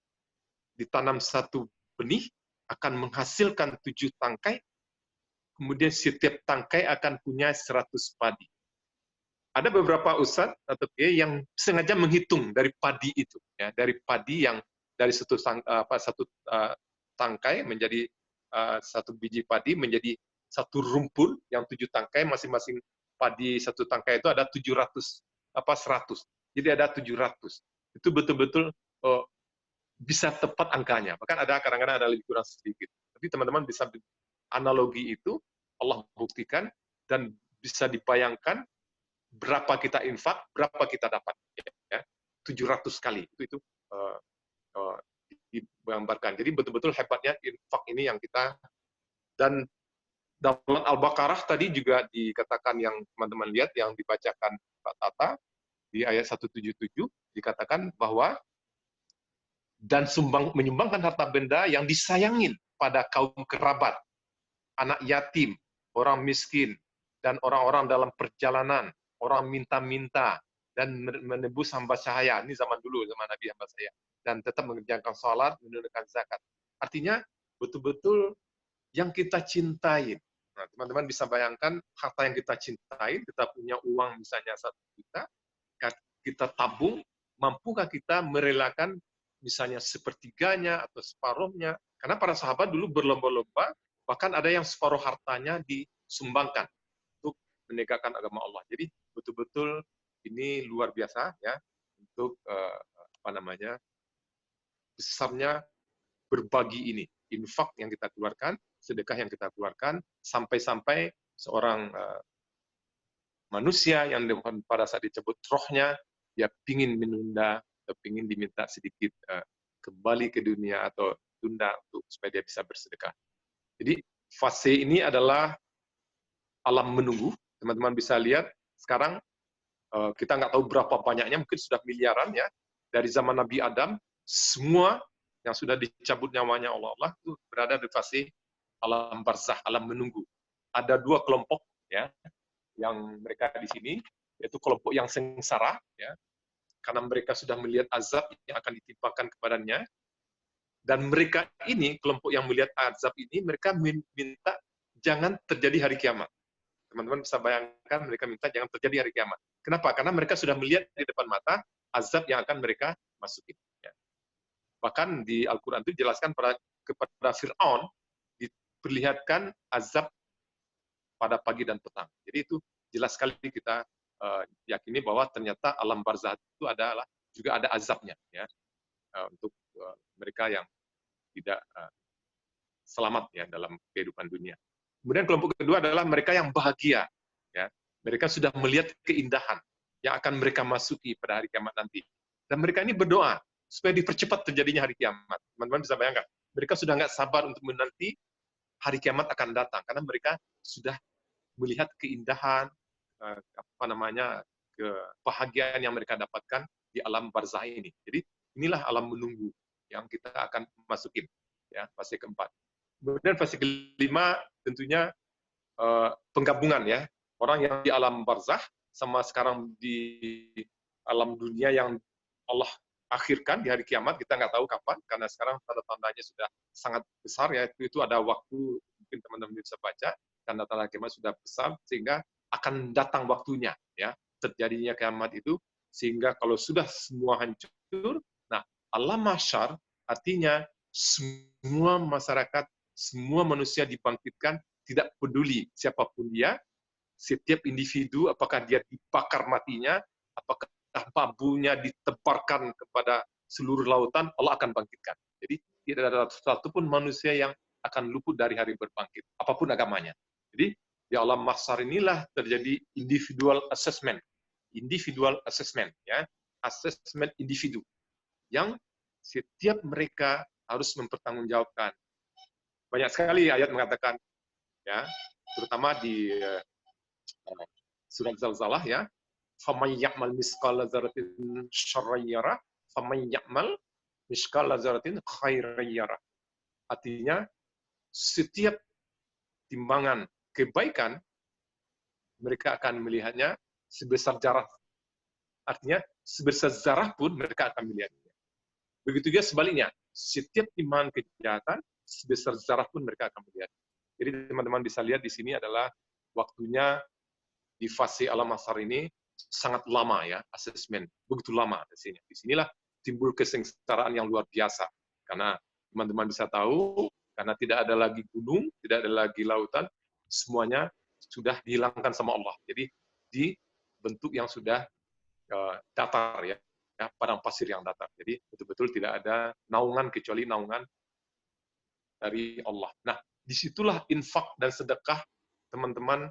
ditanam satu benih akan menghasilkan 7 tangkai, kemudian setiap tangkai akan punya 100 padi. Ada beberapa ustadz atau kiai yang sengaja menghitung dari padi itu, ya, dari padi yang dari satu tangkai menjadi satu biji padi menjadi satu rumpun yang 7 tangkai, masing-masing padi satu tangkai itu ada 700 100. Jadi ada 700. Itu betul-betul bisa tepat angkanya. Bahkan ada kadang-kadang ada lebih kurang sedikit. Tapi teman-teman bisa analogi itu Allah buktikan dan bisa dibayangkan berapa kita infak, berapa kita dapat, ya. 700 kali itu digambarkan. Jadi betul-betul hebatnya infak ini yang kita, dan dalam Al-Baqarah tadi juga dikatakan yang teman-teman lihat yang dibacakan Pak Tata di ayat 177 dikatakan bahwa dan menyumbangkan harta benda yang disayangin pada kaum kerabat, anak yatim, orang miskin, dan orang-orang dalam perjalanan, orang minta-minta, dan menebus hamba sahaya. Ini zaman dulu, zaman Nabi hamba sahaya. Dan tetap mengerjakan sholat, menunaikan zakat. Artinya, betul-betul yang kita cintai. Nah, teman-teman bisa bayangkan, harta yang kita cintai, kita punya uang misalnya 1 juta, kita tabung, mampukah kita merelakan misalnya sepertiganya atau separuhnya? Karena para sahabat dulu berlomba-lomba, bahkan ada yang separuh hartanya disumbangkan untuk menegakkan agama Allah. Jadi betul-betul ini luar biasa, ya, untuk besarnya berbagi ini, infak yang kita keluarkan, sedekah yang kita keluarkan, sampai-sampai seorang manusia yang pada saat dicabut rohnya, dia pingin menunda, atau pingin diminta sedikit kembali ke dunia atau tunda untuk supaya dia bisa bersedekah. Jadi fase ini adalah alam menunggu. Teman-teman bisa lihat sekarang kita nggak tahu berapa banyaknya, mungkin sudah miliaran, ya, dari zaman Nabi Adam, semua yang sudah dicabut nyawanya Allah itu berada di fase alam barzah, alam menunggu. Ada 2 kelompok, ya, yang mereka di sini, yaitu kelompok yang sengsara, ya, karena mereka sudah melihat azab yang akan ditimpakan kepadanya, dan mereka ini, kelompok yang melihat azab ini, mereka minta jangan terjadi hari kiamat. Teman-teman bisa bayangkan, mereka minta jangan terjadi hari kiamat. Kenapa? Karena mereka sudah melihat di depan mata azab yang akan mereka masuki. Ya. Bahkan di Al-Quran itu dijelaskan kepada Fir'aun, diperlihatkan azab pada pagi dan petang. Jadi itu jelas sekali kita yakini bahwa ternyata alam barzah itu adalah juga ada azabnya, ya, untuk mereka yang tidak selamat, ya, dalam kehidupan dunia. Kemudian kelompok kedua adalah mereka yang bahagia, ya, mereka sudah melihat keindahan yang akan mereka masuki pada hari kiamat nanti, dan mereka ini berdoa supaya dipercepat terjadinya hari kiamat. Teman-teman bisa bayangkan, mereka sudah nggak sabar untuk menanti hari kiamat akan datang karena mereka sudah melihat keindahan, kebahagiaan yang mereka dapatkan di alam barzah ini. Jadi inilah alam menunggu yang kita akan masukin, ya, fase keempat. Kemudian fase kelima tentunya penggabungan, ya, orang yang di alam barzah sama sekarang di alam dunia yang Allah akhirkan di hari kiamat, kita nggak tahu kapan karena sekarang tanda-tandanya sudah sangat besar, ya, itu ada waktu, mungkin teman-teman bisa baca, tanda-tanda kiamat sudah besar sehingga akan datang waktunya, ya, terjadinya kiamat itu, sehingga kalau sudah semua hancur, nah, alam mahsyar artinya semua masyarakat, semua manusia dibangkitkan, tidak peduli siapapun dia, setiap individu, apakah dia dibakar matinya, apakah bambunya ditebarkan kepada seluruh lautan, Allah akan bangkitkan. Jadi tidak ada satupun manusia yang akan luput dari hari berbangkit, apapun agamanya. Jadi di alam mahsyar inilah terjadi individual assessment, ya, assessment individu yang setiap mereka harus mempertanggungjawabkan. Banyak sekali ayat mengatakan, ya, terutama di surat Zalzalah, ya, faman ya'mal misqala dzarratin syarran yarah, faman ya'mal misqala dzarratin khairan yarah. Artinya setiap timbangan kebaikan mereka akan melihatnya sebesar zarah. Artinya sebesar zarah pun mereka akan melihatnya. Begitu juga sebaliknya, setiap timbangan kejahatan sebesar zarah pun mereka akan melihat. Jadi teman-teman bisa lihat di sini adalah waktunya di fase alam mahsyar ini sangat lama, ya, asesmen begitu lama di sini. Di sinilah timbul kesengsaraan yang luar biasa, karena teman-teman bisa tahu, karena tidak ada lagi gunung, tidak ada lagi lautan, semuanya sudah dihilangkan sama Allah. Jadi di bentuk yang sudah datar, ya, padang pasir yang datar. Jadi betul-betul tidak ada naungan kecuali naungan dari Allah. Nah, disitulah infak dan sedekah teman-teman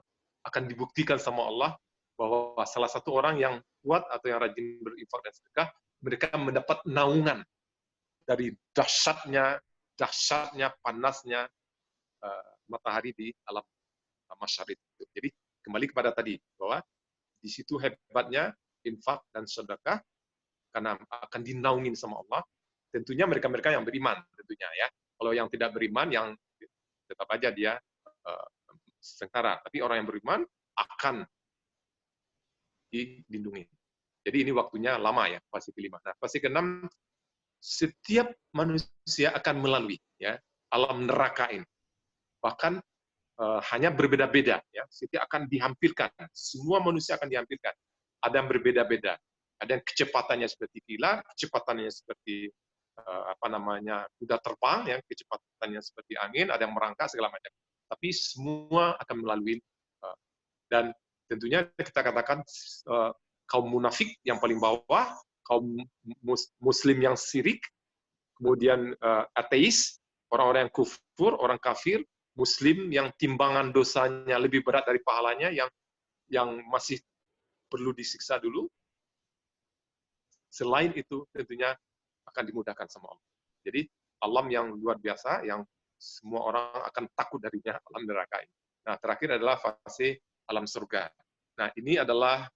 akan dibuktikan sama Allah bahwa salah satu orang yang kuat atau yang rajin berinfak dan sedekah, mereka mendapat naungan dari dahsyatnya panasnya matahari di alam mahsyar itu. Jadi kembali kepada tadi bahwa di situ hebatnya infak dan sedekah karena akan dinaungin sama Allah. Tentunya mereka-mereka yang beriman, tentunya, ya. Kalau yang tidak beriman, yang tetap aja dia sengsara. Tapi orang yang beriman akan dilindungi. Jadi ini waktunya lama, ya, fase kelima. Nah, fase keenam, setiap manusia akan melalui, ya, alam neraka ini. Bahkan hanya berbeda-beda, ya. Setiap akan dihampirkan. Semua manusia akan dihampirkan. Ada yang berbeda-beda. Ada yang kecepatannya seperti kilat, kecepatannya seperti kuda terbang, yang kecepatannya seperti angin, ada yang merangkak segala macam. Tapi semua akan melalui, dan tentunya kita katakan kaum munafik yang paling bawah, kaum muslim yang syirik, kemudian ateis, orang-orang yang kufur, orang kafir, muslim yang timbangan dosanya lebih berat dari pahalanya, yang masih perlu disiksa dulu. Selain itu tentunya akan dimudahkan sama Allah. Jadi alam yang luar biasa yang semua orang akan takut darinya, alam neraka ini. Nah, terakhir adalah fase alam surga. Nah, ini adalah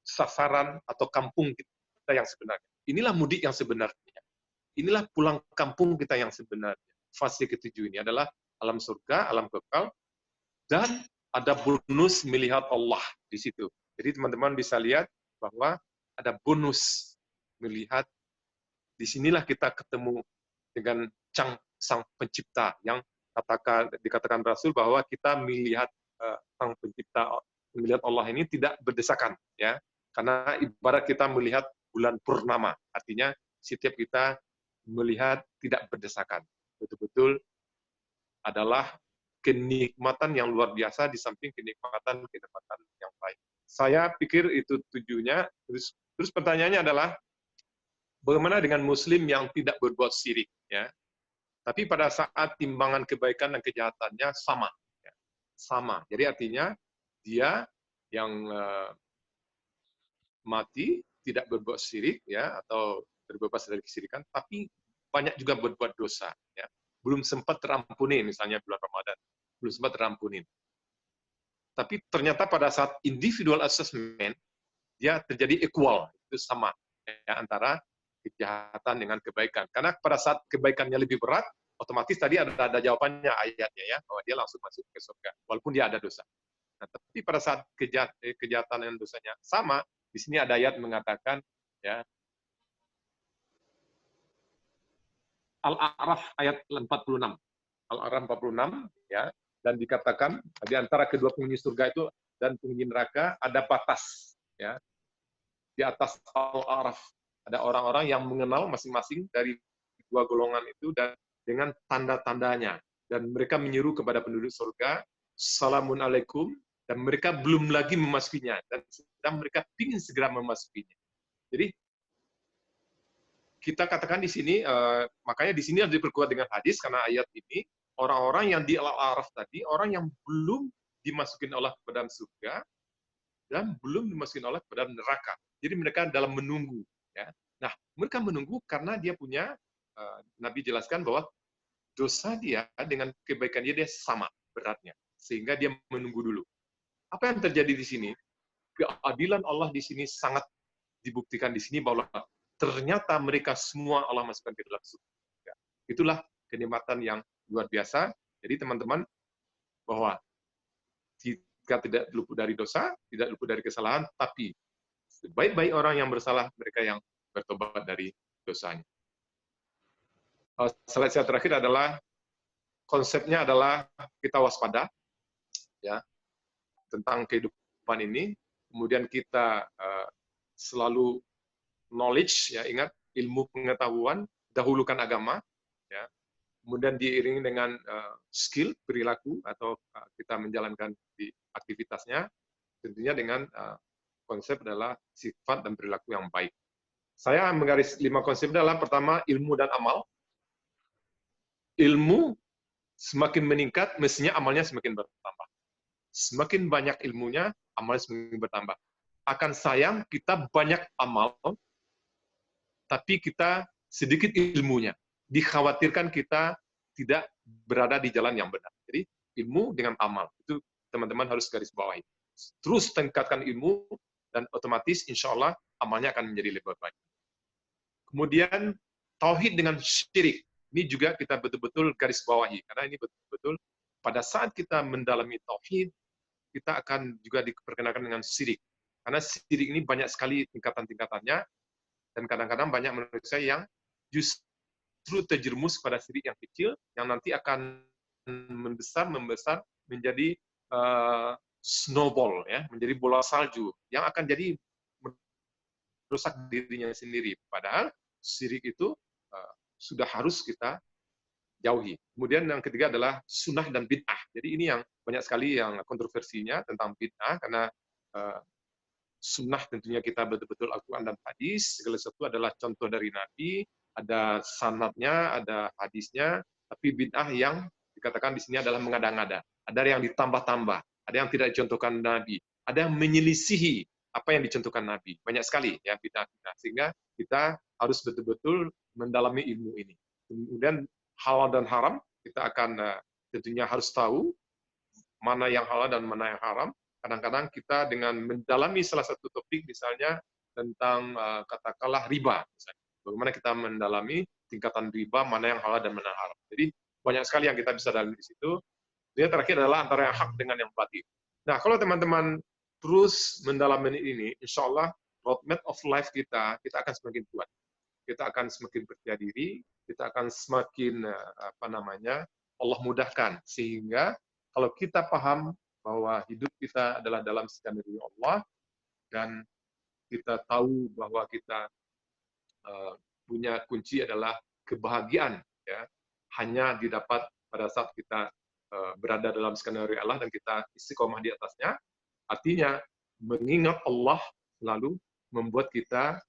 sasaran atau kampung kita yang sebenarnya. Inilah mudik yang sebenarnya. Inilah pulang kampung kita yang sebenarnya. Fase ketujuh ini adalah alam surga, alam kekal, dan ada bonus melihat Allah di situ. Jadi teman-teman bisa lihat bahwa ada bonus melihat. Disinilah kita ketemu dengan Sang Pencipta, yang dikatakan Rasul bahwa kita melihat Sang Pencipta, melihat Allah ini tidak berdesakan, ya, karena ibarat kita melihat bulan purnama, artinya setiap kita melihat tidak berdesakan. Betul-betul adalah kenikmatan yang luar biasa di samping kenikmatan yang lain. Saya pikir itu tujuannya. Terus pertanyaannya adalah, bagaimana dengan muslim yang tidak berbuat syirik, ya? Tapi pada saat timbangan kebaikan dan kejahatannya sama, ya. Sama. Jadi artinya dia yang mati tidak berbuat syirik, ya, atau terbebas dari kesyirikan, tapi banyak juga berbuat dosa, ya. Belum sempat terampuni, misalnya bulan Ramadan, belum sempat terampuni. Tapi ternyata pada saat individual assessment dia terjadi equal, itu sama, ya, antara kejahatan dengan kebaikan. Karena pada saat kebaikannya lebih berat, otomatis tadi ada jawabannya ayatnya, ya, bahwa dia langsung masuk ke surga, walaupun dia ada dosa. Nah, tapi pada saat kejahatan dan dosanya sama, di sini ada ayat mengatakan, ya, Al-A'raf ayat 46. Al-A'raf 46, ya, dan dikatakan di antara kedua penghuni surga itu dan penghuni neraka ada batas, ya. Di atas Al-A'raf ada orang-orang yang mengenal masing-masing dari dua golongan itu dan dengan tanda-tandanya, dan mereka menyeru kepada penduduk surga, "Salamun alaikum," dan mereka belum lagi memasukinya, dan sedang mereka ingin segera memasukinya. Jadi kita katakan di sini, makanya di sini harus diperkuat dengan hadis, karena ayat ini orang-orang yang di Al-A'raf tadi, orang yang belum dimasukin Allah ke dalam surga dan belum dimasukin Allah ke dalam neraka. Jadi mereka dalam menunggu. Ya. Nah, mereka menunggu karena dia punya, Nabi jelaskan bahwa dosa dia dengan kebaikan dia sama beratnya, sehingga dia menunggu dulu. Apa yang terjadi di sini? Keadilan Allah di sini sangat dibuktikan di sini bahwa ternyata mereka semua Allah masukkan ke dalam surga. Itulah kenikmatan yang luar biasa. Jadi teman-teman, bahwa kita tidak luput dari dosa, tidak luput dari kesalahan, tapi sebaik-baik orang yang bersalah, mereka yang bertobat dari dosanya. Slide saya terakhir adalah, konsepnya adalah kita waspada, ya, tentang kehidupan ini. Kemudian kita selalu knowledge, ya, ingat ilmu pengetahuan, dahulukan agama, ya. Kemudian diiringi dengan skill perilaku atau kita menjalankan di aktivitasnya, tentunya dengan konsep adalah sifat dan perilaku yang baik. Saya menggaris 5 konsep adalah, pertama, ilmu dan amal. Ilmu semakin meningkat, mestinya amalnya semakin bertambah. Semakin banyak ilmunya, amalnya semakin bertambah. Akan sayang, kita banyak amal, tapi kita sedikit ilmunya. Dikhawatirkan kita tidak berada di jalan yang benar. Jadi, ilmu dengan amal, itu teman-teman harus garis bawahi. Terus tingkatkan ilmu, dan otomatis insya Allah amalnya akan menjadi lebih baik. Kemudian, tauhid dengan syirik. Ini juga kita betul-betul garis bawahi, karena ini betul-betul pada saat kita mendalami tauhid, kita akan juga diperkenalkan dengan syirik. Karena syirik ini banyak sekali tingkatan-tingkatannya, dan kadang-kadang banyak manusia yang justru terjerumus pada syirik yang kecil, yang nanti akan membesar menjadi snowball, ya, menjadi bola salju, yang akan jadi merusak dirinya sendiri. Padahal syirik itu sudah harus kita jauhi. Kemudian yang ketiga adalah sunnah dan bid'ah. Jadi ini yang banyak sekali yang kontroversinya tentang bid'ah, karena sunnah tentunya kita betul-betul Al-Quran dan hadis, segala sesuatu adalah contoh dari Nabi, ada sanadnya, ada hadisnya, tapi bid'ah yang dikatakan di sini adalah mengada-ngada. Ada yang ditambah-tambah, ada yang tidak dicontohkan Nabi, ada yang menyelisihi apa yang dicontohkan Nabi. Banyak sekali ya bid'ah-bid'ah, sehingga kita harus betul-betul mendalami ilmu ini. Kemudian halal dan haram, kita akan tentunya harus tahu mana yang halal dan mana yang haram. Kadang-kadang kita dengan mendalami salah satu topik, misalnya tentang katakanlah riba, misalnya. Bagaimana kita mendalami tingkatan riba, mana yang halal dan mana yang haram. Jadi banyak sekali yang kita bisa dalami di situ. Yang terakhir adalah antara yang hak dengan yang batil. Nah, kalau teman-teman terus mendalami ini, insya Allah roadmap of life kita akan semakin kuat. Kita akan semakin percaya diri, kita akan semakin Allah mudahkan, sehingga kalau kita paham bahwa hidup kita adalah dalam skenario Allah, dan kita tahu bahwa kita punya kunci adalah kebahagiaan, ya, hanya didapat pada saat kita berada dalam skenario Allah dan kita istiqomah di atasnya. Artinya mengingat Allah selalu membuat kita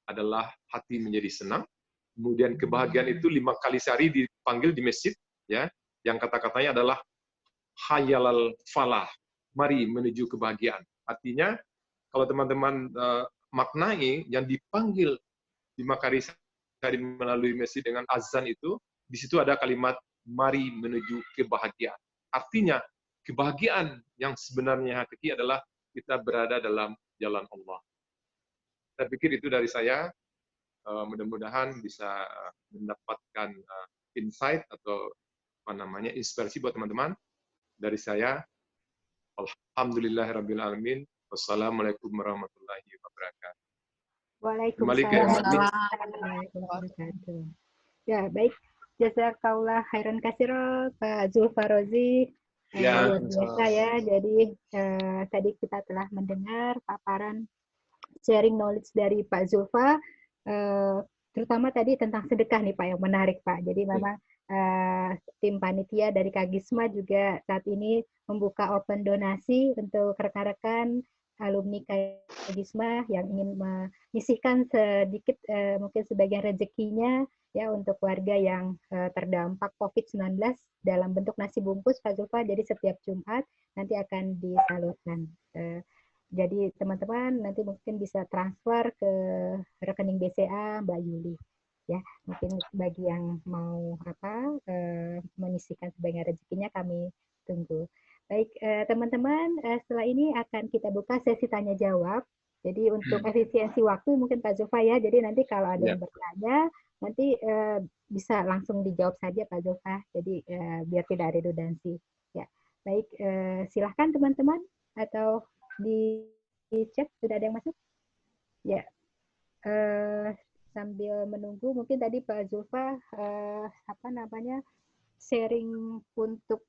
adalah hati menjadi senang. Kemudian kebahagiaan itu 5 kali sehari dipanggil di masjid, ya, yang kata-katanya adalah hayalal falah, mari menuju kebahagiaan. Artinya kalau teman-teman maknai yang dipanggil 5 kali sehari melalui masjid dengan azan itu, di situ ada kalimat mari menuju kebahagiaan. Artinya kebahagiaan yang sebenarnya hakiki adalah kita berada dalam jalan Allah. Saya pikir itu dari saya. Mudah-mudahan bisa mendapatkan insight atau inspirasi buat teman-teman. Dari saya, alhamdulillahirrabbilalamin. Wassalamualaikum warahmatullahi wabarakatuh. Waalaikumsalam warahmatullahi wabarakatuh. Ya, baik. Jazakallah khairan katsira Pak Zulfarozi. Ya, Luar biasa ya. Jadi tadi kita telah mendengar paparan sharing knowledge dari Pak Zulfa, terutama tadi tentang sedekah nih Pak, yang menarik Pak. Jadi memang tim panitia dari Kagisma juga saat ini membuka open donasi untuk rekan-rekan alumni Kagisma yang ingin menyisihkan sedikit mungkin sebagian rezekinya ya untuk warga yang terdampak COVID-19 dalam bentuk nasi bungkus Pak Zulfa. Jadi setiap Jumat nanti akan disalurkan. Jadi teman-teman nanti mungkin bisa transfer ke rekening BCA Mbak Yuli. Ya, mungkin bagi yang mau menyisihkan sebagian rezekinya kami tunggu. Baik, teman-teman, setelah ini akan kita buka sesi tanya jawab. Jadi untuk efisiensi waktu mungkin Pak Zulfa ya. Jadi nanti kalau ada yang bertanya nanti bisa langsung dijawab saja Pak Zulfa. Jadi biar tidak ada redundansi. Ya, baik, silahkan teman-teman atau di chat sudah ada yang masuk? Ya. Sambil menunggu, mungkin tadi Pak Zulfa sharing untuk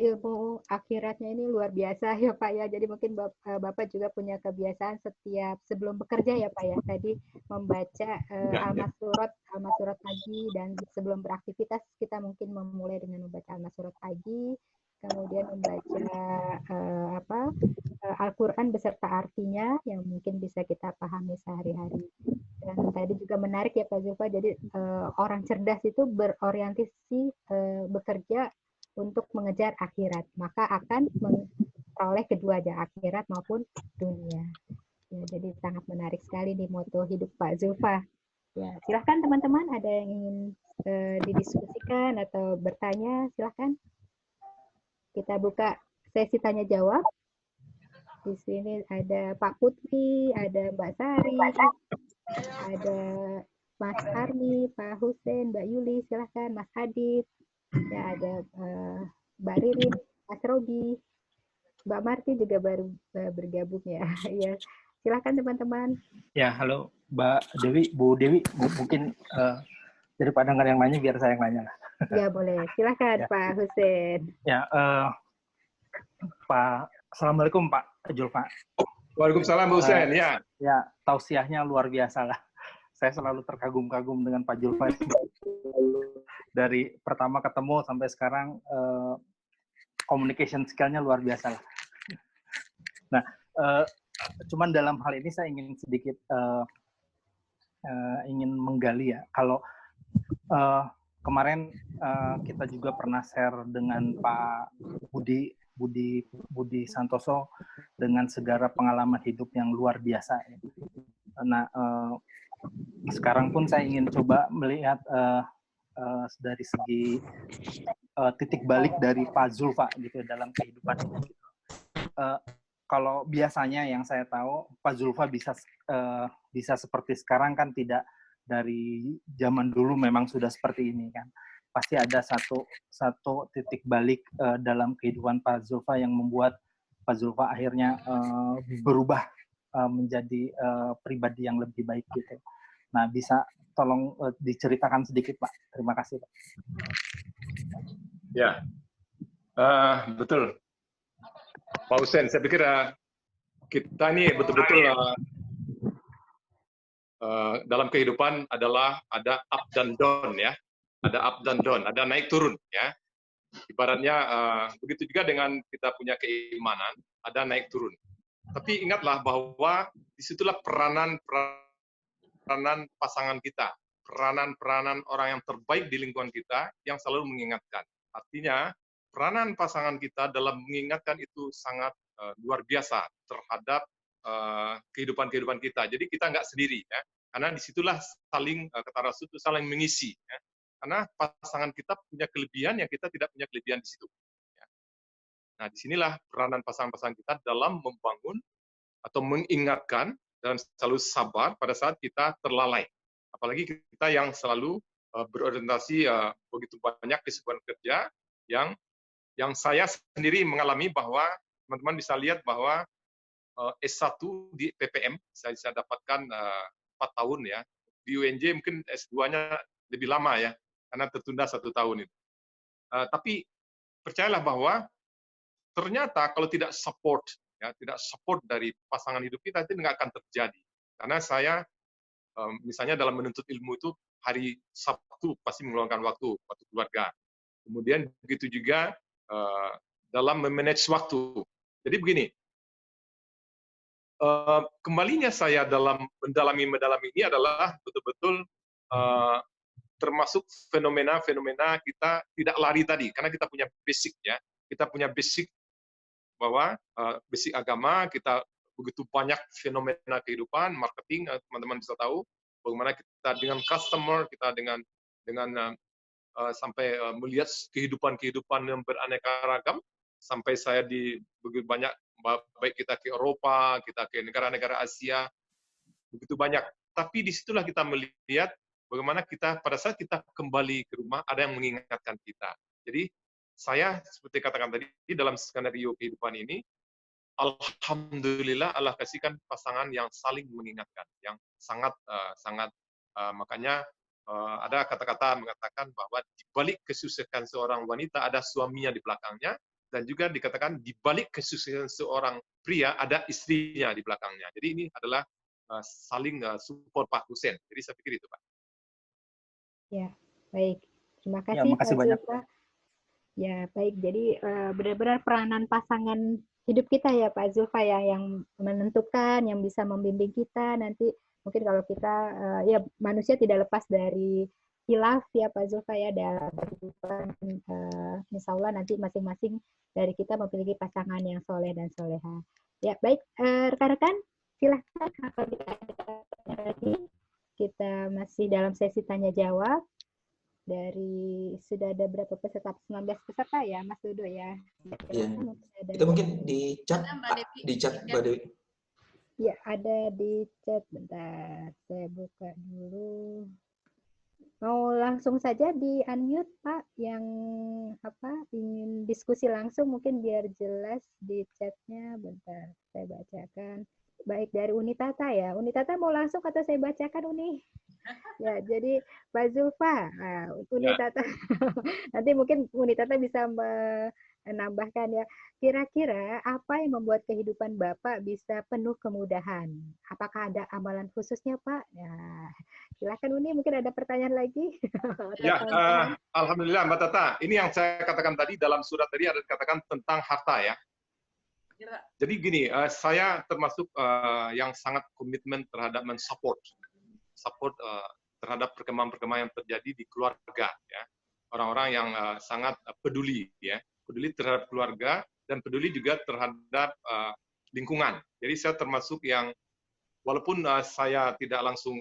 ilmu akhiratnya ini luar biasa ya Pak ya. Jadi mungkin Bapak juga punya kebiasaan setiap sebelum bekerja ya Pak ya. Tadi membaca al-masurat pagi dan sebelum beraktivitas kita mungkin memulai dengan membaca al-masurat pagi, kemudian membaca Al-Quran beserta artinya yang mungkin bisa kita pahami sehari-hari. Dan tadi juga menarik ya Pak Zulfa, jadi orang cerdas itu berorientasi bekerja untuk mengejar akhirat, maka akan memperoleh keduanya, akhirat maupun dunia. Ya, jadi sangat menarik sekali nih moto hidup Pak Zulfa. Ya, silahkan teman-teman, ada yang ingin didiskusikan atau bertanya, silahkan. Kita buka sesi tanya jawab. Di sini ada Pak Putri, ada Mbak Sari, ada Mas Armi, Pak Husein, Mbak Yuli, silahkan Mas Adit, ya ada Mbak Ririn, Mas Robi, Mbak Marti juga baru bergabung ya. Ya, silahkan teman-teman. Ya, halo Mbak Dewi, Bu Dewi, mungkin daripada nggak yang nanya biar saya yang nanya lah. Ya boleh, silahkan ya. Pak Husein. Ya, Pak, Assalamualaikum Pak Zulfa. Waalaikumsalam Bu Husein, ya. Ya, tausiahnya luar biasa lah. Saya selalu terkagum-kagum dengan Pak Zulfa. Dari pertama ketemu sampai sekarang, communication skill-nya luar biasa lah. Nah, cuman dalam hal ini saya ingin sedikit ingin menggali ya. Kalau kemarin kita juga pernah share dengan Pak Budi Santoso dengan segala pengalaman hidup yang luar biasa. Nah, sekarang pun saya ingin coba melihat dari segi titik balik dari Pak Zulfa gitu dalam kehidupan ini. Kalau biasanya yang saya tahu Pak Zulfa bisa seperti sekarang kan tidak dari zaman dulu memang sudah seperti ini kan. Pasti ada satu titik balik dalam kehidupan Pak Zulfa yang membuat Pak Zulfa akhirnya berubah menjadi pribadi yang lebih baik gitu. Nah, bisa tolong diceritakan sedikit Pak. Terima kasih Pak. Ya, betul. Pak Husein, saya pikir kita ini betul-betul dalam kehidupan adalah ada up dan down ya. Ada up dan down, ada naik turun ya. Ibaratnya begitu juga dengan kita punya keimanan, ada naik turun. Tapi ingatlah bahwa disitulah peranan pasangan kita, peranan orang yang terbaik di lingkungan kita yang selalu mengingatkan. Artinya peranan pasangan kita dalam mengingatkan itu sangat luar biasa terhadap kehidupan kita. Jadi kita nggak sendiri ya, karena disitulah saling kata Rasul itu saling mengisi. Ya. Karena pasangan kita punya kelebihan yang kita tidak punya kelebihan di situ. Ya. Nah, disinilah peranan pasangan-pasangan kita dalam membangun atau mengingatkan dan selalu sabar pada saat kita terlalai. Apalagi kita yang selalu berorientasi begitu banyak kesibukan kerja yang saya sendiri mengalami bahwa teman-teman bisa lihat bahwa S1 di PPM saya dapatkan 4 tahun ya. Di UNJ mungkin S2-nya lebih lama ya, karena tertunda 1 tahun itu. Tapi percayalah bahwa ternyata kalau tidak support dari pasangan hidup kita itu nggak akan terjadi. Karena saya misalnya dalam menuntut ilmu itu hari Sabtu pasti meluangkan waktu keluarga. Kemudian begitu juga dalam memanage waktu. Jadi begini, kembalinya saya dalam mendalami ini adalah betul-betul termasuk fenomena-fenomena kita tidak lari tadi, karena kita punya basic ya, kita punya basic bahwa basic agama, kita begitu banyak fenomena kehidupan, marketing, teman-teman bisa tahu bagaimana kita dengan customer, kita dengan sampai melihat kehidupan yang beraneka ragam, sampai saya di begitu banyak, baik kita ke Eropa, kita ke negara-negara Asia, begitu banyak. Tapi disitulah kita melihat bagaimana kita pada saat kita kembali ke rumah ada yang mengingatkan kita. Jadi saya seperti katakan tadi dalam skenario kehidupan ini, alhamdulillah Allah kasihkan pasangan yang saling mengingatkan, yang sangat makanya ada kata-kata mengatakan bahwa di balik kesuksesan seorang wanita ada suaminya di belakangnya, dan juga dikatakan di balik kesuksesan seorang pria ada istrinya di belakangnya. Jadi ini adalah saling support Pak Hussein. Jadi saya pikir itu Pak. Ya, baik. Terima kasih, Ya, makasih Pak banyak. Zulfa. Ya, baik. Jadi benar-benar peranan pasangan hidup kita ya Pak Zulfa ya, yang menentukan, yang bisa membimbing kita nanti. Mungkin kalau kita, ya manusia tidak lepas dari khilaf ya Pak Zulfa ya, dalam kehidupan, insya Allah nanti masing-masing dari kita memiliki pasangan yang soleh dan soleha. Ya, baik. Rekan-rekan, silahkan kalau tidak ada pertanyaan lagi. Kita masih dalam sesi tanya-jawab. Sudah ada berapa peserta? 19 peserta ya, Mas Dodo ya? Iya. Itu mungkin di chat, Mbak Dewi. Ya, ada di chat. Bentar, saya buka dulu. Mau langsung saja di unmute Pak, yang ingin diskusi langsung mungkin biar jelas di chatnya. Bentar, saya bacakan. Baik, dari Unitata ya. Unitata mau langsung atau saya bacakan Uni? Ya, jadi Pak Zulfa, Unitata, nanti mungkin Unitata bisa menambahkan ya. Kira-kira apa yang membuat kehidupan Bapak bisa penuh kemudahan? Apakah ada amalan khususnya Pak? Ya, silakan Uni, mungkin ada pertanyaan lagi. Ya, alhamdulillah Mbak Tata. Ini yang saya katakan tadi dalam surat tadi ada dikatakan tentang harta ya. Jadi gini, saya termasuk yang sangat komitmen terhadap mensupport terhadap perkembangan-perkembangan yang terjadi di keluarga ya. Orang-orang yang sangat peduli ya, peduli terhadap keluarga dan peduli juga terhadap lingkungan. Jadi saya termasuk yang walaupun saya tidak langsung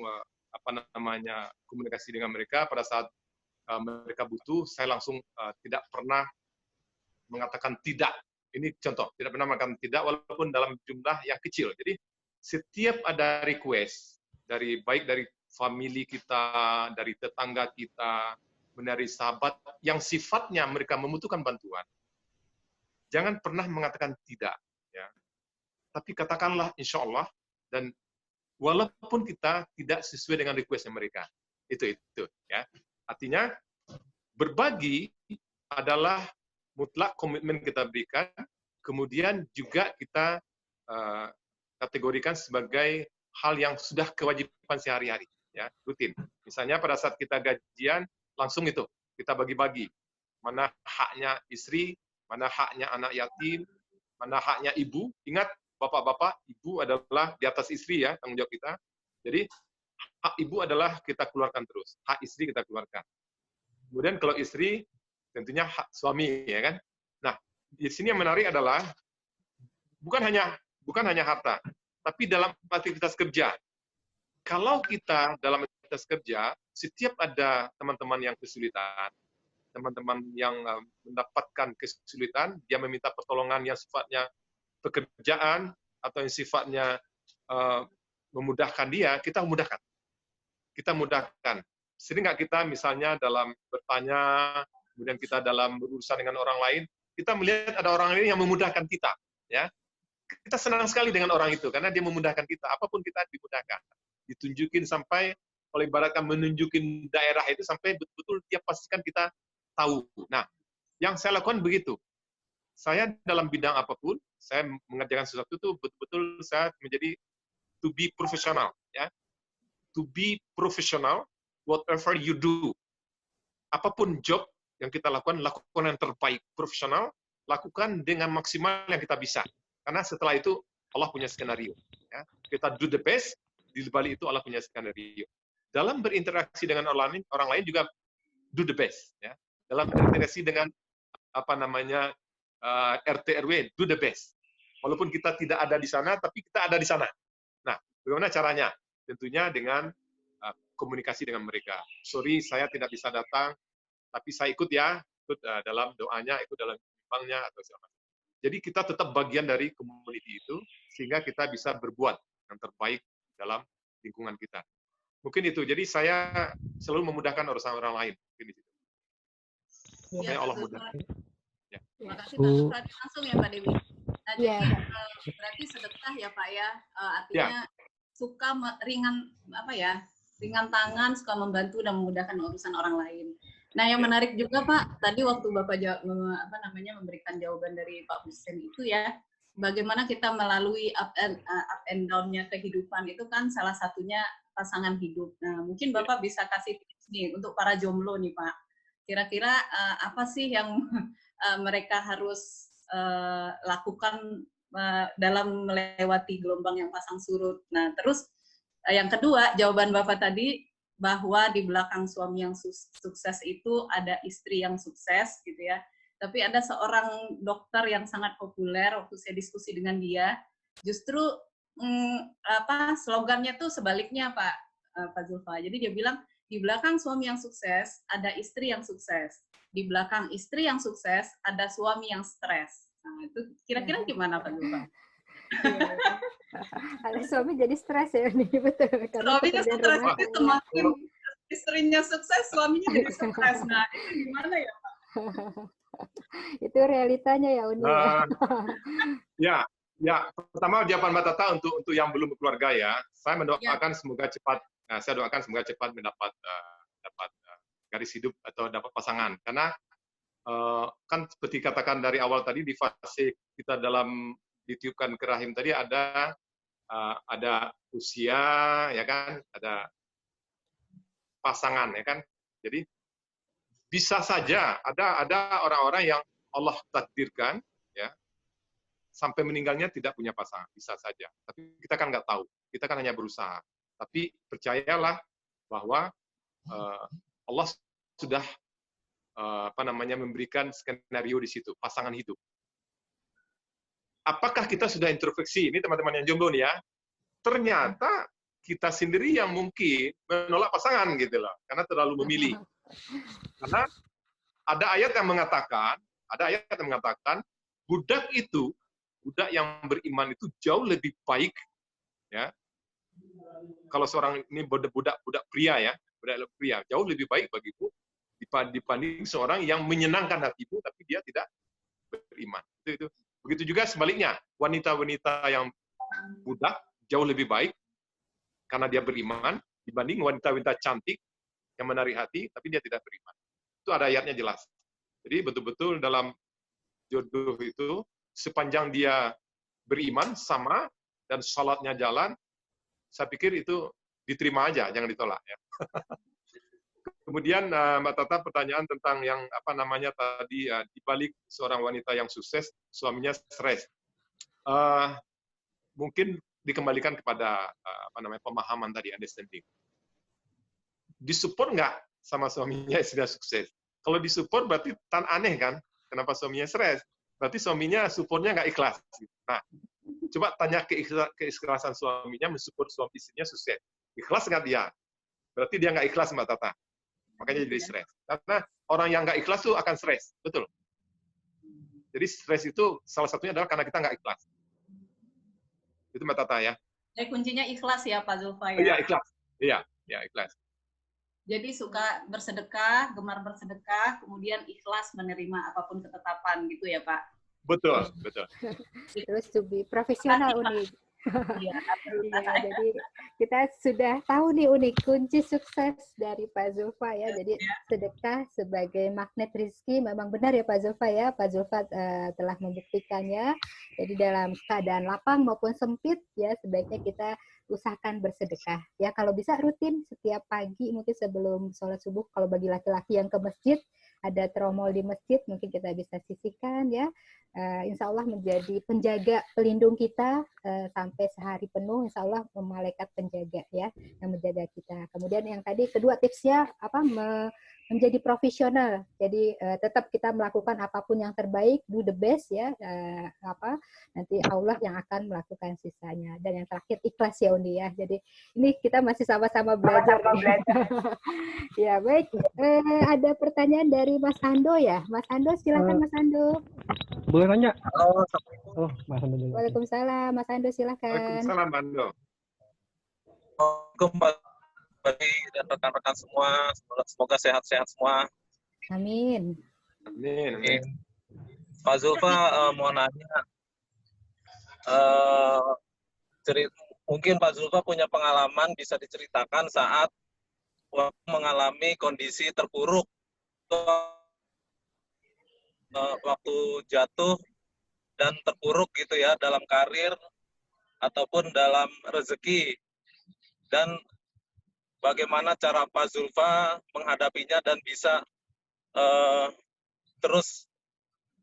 komunikasi dengan mereka pada saat mereka butuh, saya langsung tidak pernah mengatakan tidak. Ini contoh, tidak pernah mengatakan tidak walaupun dalam jumlah yang kecil. Jadi setiap ada request baik dari family kita, dari tetangga kita, dari sahabat yang sifatnya mereka membutuhkan bantuan, jangan pernah mengatakan tidak, ya. Tapi katakanlah insya Allah, dan walaupun kita tidak sesuai dengan request mereka, itu ya. Artinya berbagi adalah mutlak komitmen kita berikan, kemudian juga kita kategorikan sebagai hal yang sudah kewajiban sehari-hari, ya, rutin. Misalnya pada saat kita gajian, langsung itu kita bagi-bagi. Mana haknya istri, mana haknya anak yatim, mana haknya ibu. Ingat, bapak-bapak, ibu adalah di atas istri ya, tanggung jawab kita. Jadi hak ibu adalah kita keluarkan terus, hak istri kita keluarkan. Kemudian kalau istri, tentunya hak suami, ya kan? Nah, di sini yang menarik adalah bukan hanya harta, tapi dalam aktivitas kerja. Kalau kita dalam aktivitas kerja, setiap ada teman-teman yang kesulitan, teman-teman yang mendapatkan kesulitan, dia meminta pertolongan yang sifatnya pekerjaan atau yang sifatnya memudahkan dia, kita mudahkan. Kita mudahkan. Sering nggak kita misalnya dalam bertanya, kemudian kita dalam berurusan dengan orang lain, kita melihat ada orang lain yang memudahkan kita, ya. Kita senang sekali dengan orang itu karena dia memudahkan kita. Apapun kita dimudahkan, ditunjukin sampai oleh ibaratkan menunjukin daerah itu sampai betul-betul dia pastikan kita tahu. Nah, yang saya lakukan begitu. Saya dalam bidang apapun, saya mengerjakan sesuatu itu betul-betul saya menjadi to be profesional, ya. To be profesional whatever you do, apapun job yang kita lakukan yang terbaik, profesional, lakukan dengan maksimal yang kita bisa. Karena setelah itu Allah punya skenario. Ya. Kita do the best, di balik itu Allah punya skenario. Dalam berinteraksi dengan orang lain juga do the best. Ya. Dalam berinteraksi dengan RT RW, do the best. Walaupun kita tidak ada di sana, tapi kita ada di sana. Nah, bagaimana caranya? Tentunya dengan komunikasi dengan mereka. Sorry, saya tidak bisa datang, tapi saya ikut ya, ikut dalam doanya, ikut dalam bimbangnya atau segala macam. Jadi kita tetap bagian dari community itu, sehingga kita bisa berbuat yang terbaik dalam lingkungan kita. Mungkin itu. Jadi saya selalu memudahkan urusan orang lain. Supaya Allah mudahkan. Ya. Terima kasih Pak Zulfat. Langsung ya Pak Dewi. Nah, Ya. jadi berarti sedekah ya Pak ya. Artinya suka ringan tangan, suka membantu dan memudahkan urusan orang lain. Nah, yang menarik juga Pak, tadi waktu Bapak memberikan jawaban dari Pak Husin itu ya, bagaimana kita melalui up and down-nya kehidupan itu kan salah satunya pasangan hidup. Nah, mungkin Bapak bisa kasih tips nih untuk para jomblo nih Pak. Kira-kira apa sih yang mereka harus lakukan dalam melewati gelombang yang pasang surut. Nah, terus yang kedua, jawaban Bapak tadi bahwa di belakang suami yang sukses itu ada istri yang sukses gitu ya. Tapi ada seorang dokter yang sangat populer waktu saya diskusi dengan dia, justru slogannya tuh sebaliknya Pak Zulfa. Jadi dia bilang di belakang suami yang sukses ada istri yang sukses. Di belakang istri yang sukses ada suami yang stres. Nah, itu kira-kira gimana Pak Zulfa? Ada suami jadi stres ya nih, betul. Suaminya stres, semakin istrinya sukses, suaminya jadi stres. Nah, itu gimana ya Pak? Itu realitanya ya Uni. Ya. Pertama jawaban Mbak Tata untuk yang belum berkeluarga ya. Saya mendoakan semoga cepat. Nah, saya doakan semoga cepat mendapat garis hidup atau dapat pasangan. Karena kan seperti katakan dari awal tadi di fase kita dalam ditiupkan ke rahim tadi ada usia ya kan, ada pasangan ya kan. Jadi bisa saja ada orang-orang yang Allah takdirkan ya sampai meninggalnya tidak punya pasangan, bisa saja. Tapi kita kan nggak tahu, kita kan hanya berusaha. Tapi percayalah bahwa Allah sudah memberikan skenario di situ, pasangan hidup. Apakah kita sudah introspeksi? Ini teman-teman yang jomblo nih ya. Ternyata kita sendiri yang mungkin menolak pasangan gitu loh, karena terlalu memilih. Karena ada ayat yang mengatakan budak yang beriman itu jauh lebih baik ya. Kalau seorang ini budak pria ya, budak pria jauh lebih baik bagiku dibanding seorang yang menyenangkan hatimu tapi dia tidak beriman. Itu. Begitu juga sebaliknya, wanita-wanita yang budak jauh lebih baik karena dia beriman dibanding wanita-wanita cantik yang menarik hati tapi dia tidak beriman. Itu ada ayatnya jelas. Jadi betul-betul dalam jodoh itu sepanjang dia beriman sama dan salatnya jalan, saya pikir itu diterima aja, jangan ditolak ya. Kemudian Mbak Tata pertanyaan tentang yang tadi di balik seorang wanita yang sukses suaminya stres. Mungkin dikembalikan kepada pemahaman tadi, understanding. Disupport nggak sama suaminya sudah sukses? Kalau disupport berarti aneh kan? Kenapa suaminya stres? Berarti suaminya supportnya nggak ikhlas. Nah, coba tanya keikhlasan suaminya mensupport suami istrinya sukses. Ikhlas nggak dia? Berarti dia nggak ikhlas Mbak Tata. Makanya jadi stres. Karena orang yang nggak ikhlas tuh akan stres, betul. Jadi stres itu salah satunya adalah karena kita nggak ikhlas. Itu Mbak Tata ya. Jadi kuncinya ikhlas ya Pak Zulfa ya. Iya ikhlas. Iya ikhlas. Jadi suka bersedekah, gemar bersedekah, kemudian ikhlas menerima apapun ketetapan gitu ya Pak. Betul. Terus to be profesional Uni. Iya, jadi kita sudah tahu nih Uni kunci sukses dari Pak Zulfa ya. Jadi sedekah sebagai magnet rezeki memang benar ya Pak Zulfa ya. Pak Zulfa telah membuktikannya. Jadi dalam keadaan lapang maupun sempit ya sebaiknya kita usahakan bersedekah. Ya kalau bisa rutin setiap pagi mungkin sebelum sholat subuh. Kalau bagi laki-laki yang ke masjid, ada tromol di masjid, mungkin kita bisa sisihkan ya. Insya Allah menjadi penjaga pelindung kita sampai sehari penuh. Insya Allah malaikat penjaga ya yang menjaga kita. Kemudian yang tadi kedua tipsnya apa? Menjadi profesional. Jadi tetap kita melakukan apapun yang terbaik, do the best ya. Nanti Allah yang akan melakukan sisanya. Dan yang terakhir ikhlas ya Undi ya. Jadi ini kita masih sama-sama belajar. Ya baik. Ada pertanyaan dari Mas Ando ya. Mas Ando silakan Mas Ando. Boleh nanya? Halo, Oh, Mas Ando dulu. Waalaikumsalam Mas Ando silakan. Waalaikumsalam, Bando. Bagi dan rekan-rekan semua, semoga sehat-sehat semua. Amin. Amin. Pak Zulfa mau nanya, mungkin Pak Zulfa punya pengalaman bisa diceritakan saat mengalami kondisi terpuruk, waktu jatuh dan terpuruk gitu ya dalam karir ataupun dalam rezeki, dan bagaimana cara Pak Zulfa menghadapinya dan bisa terus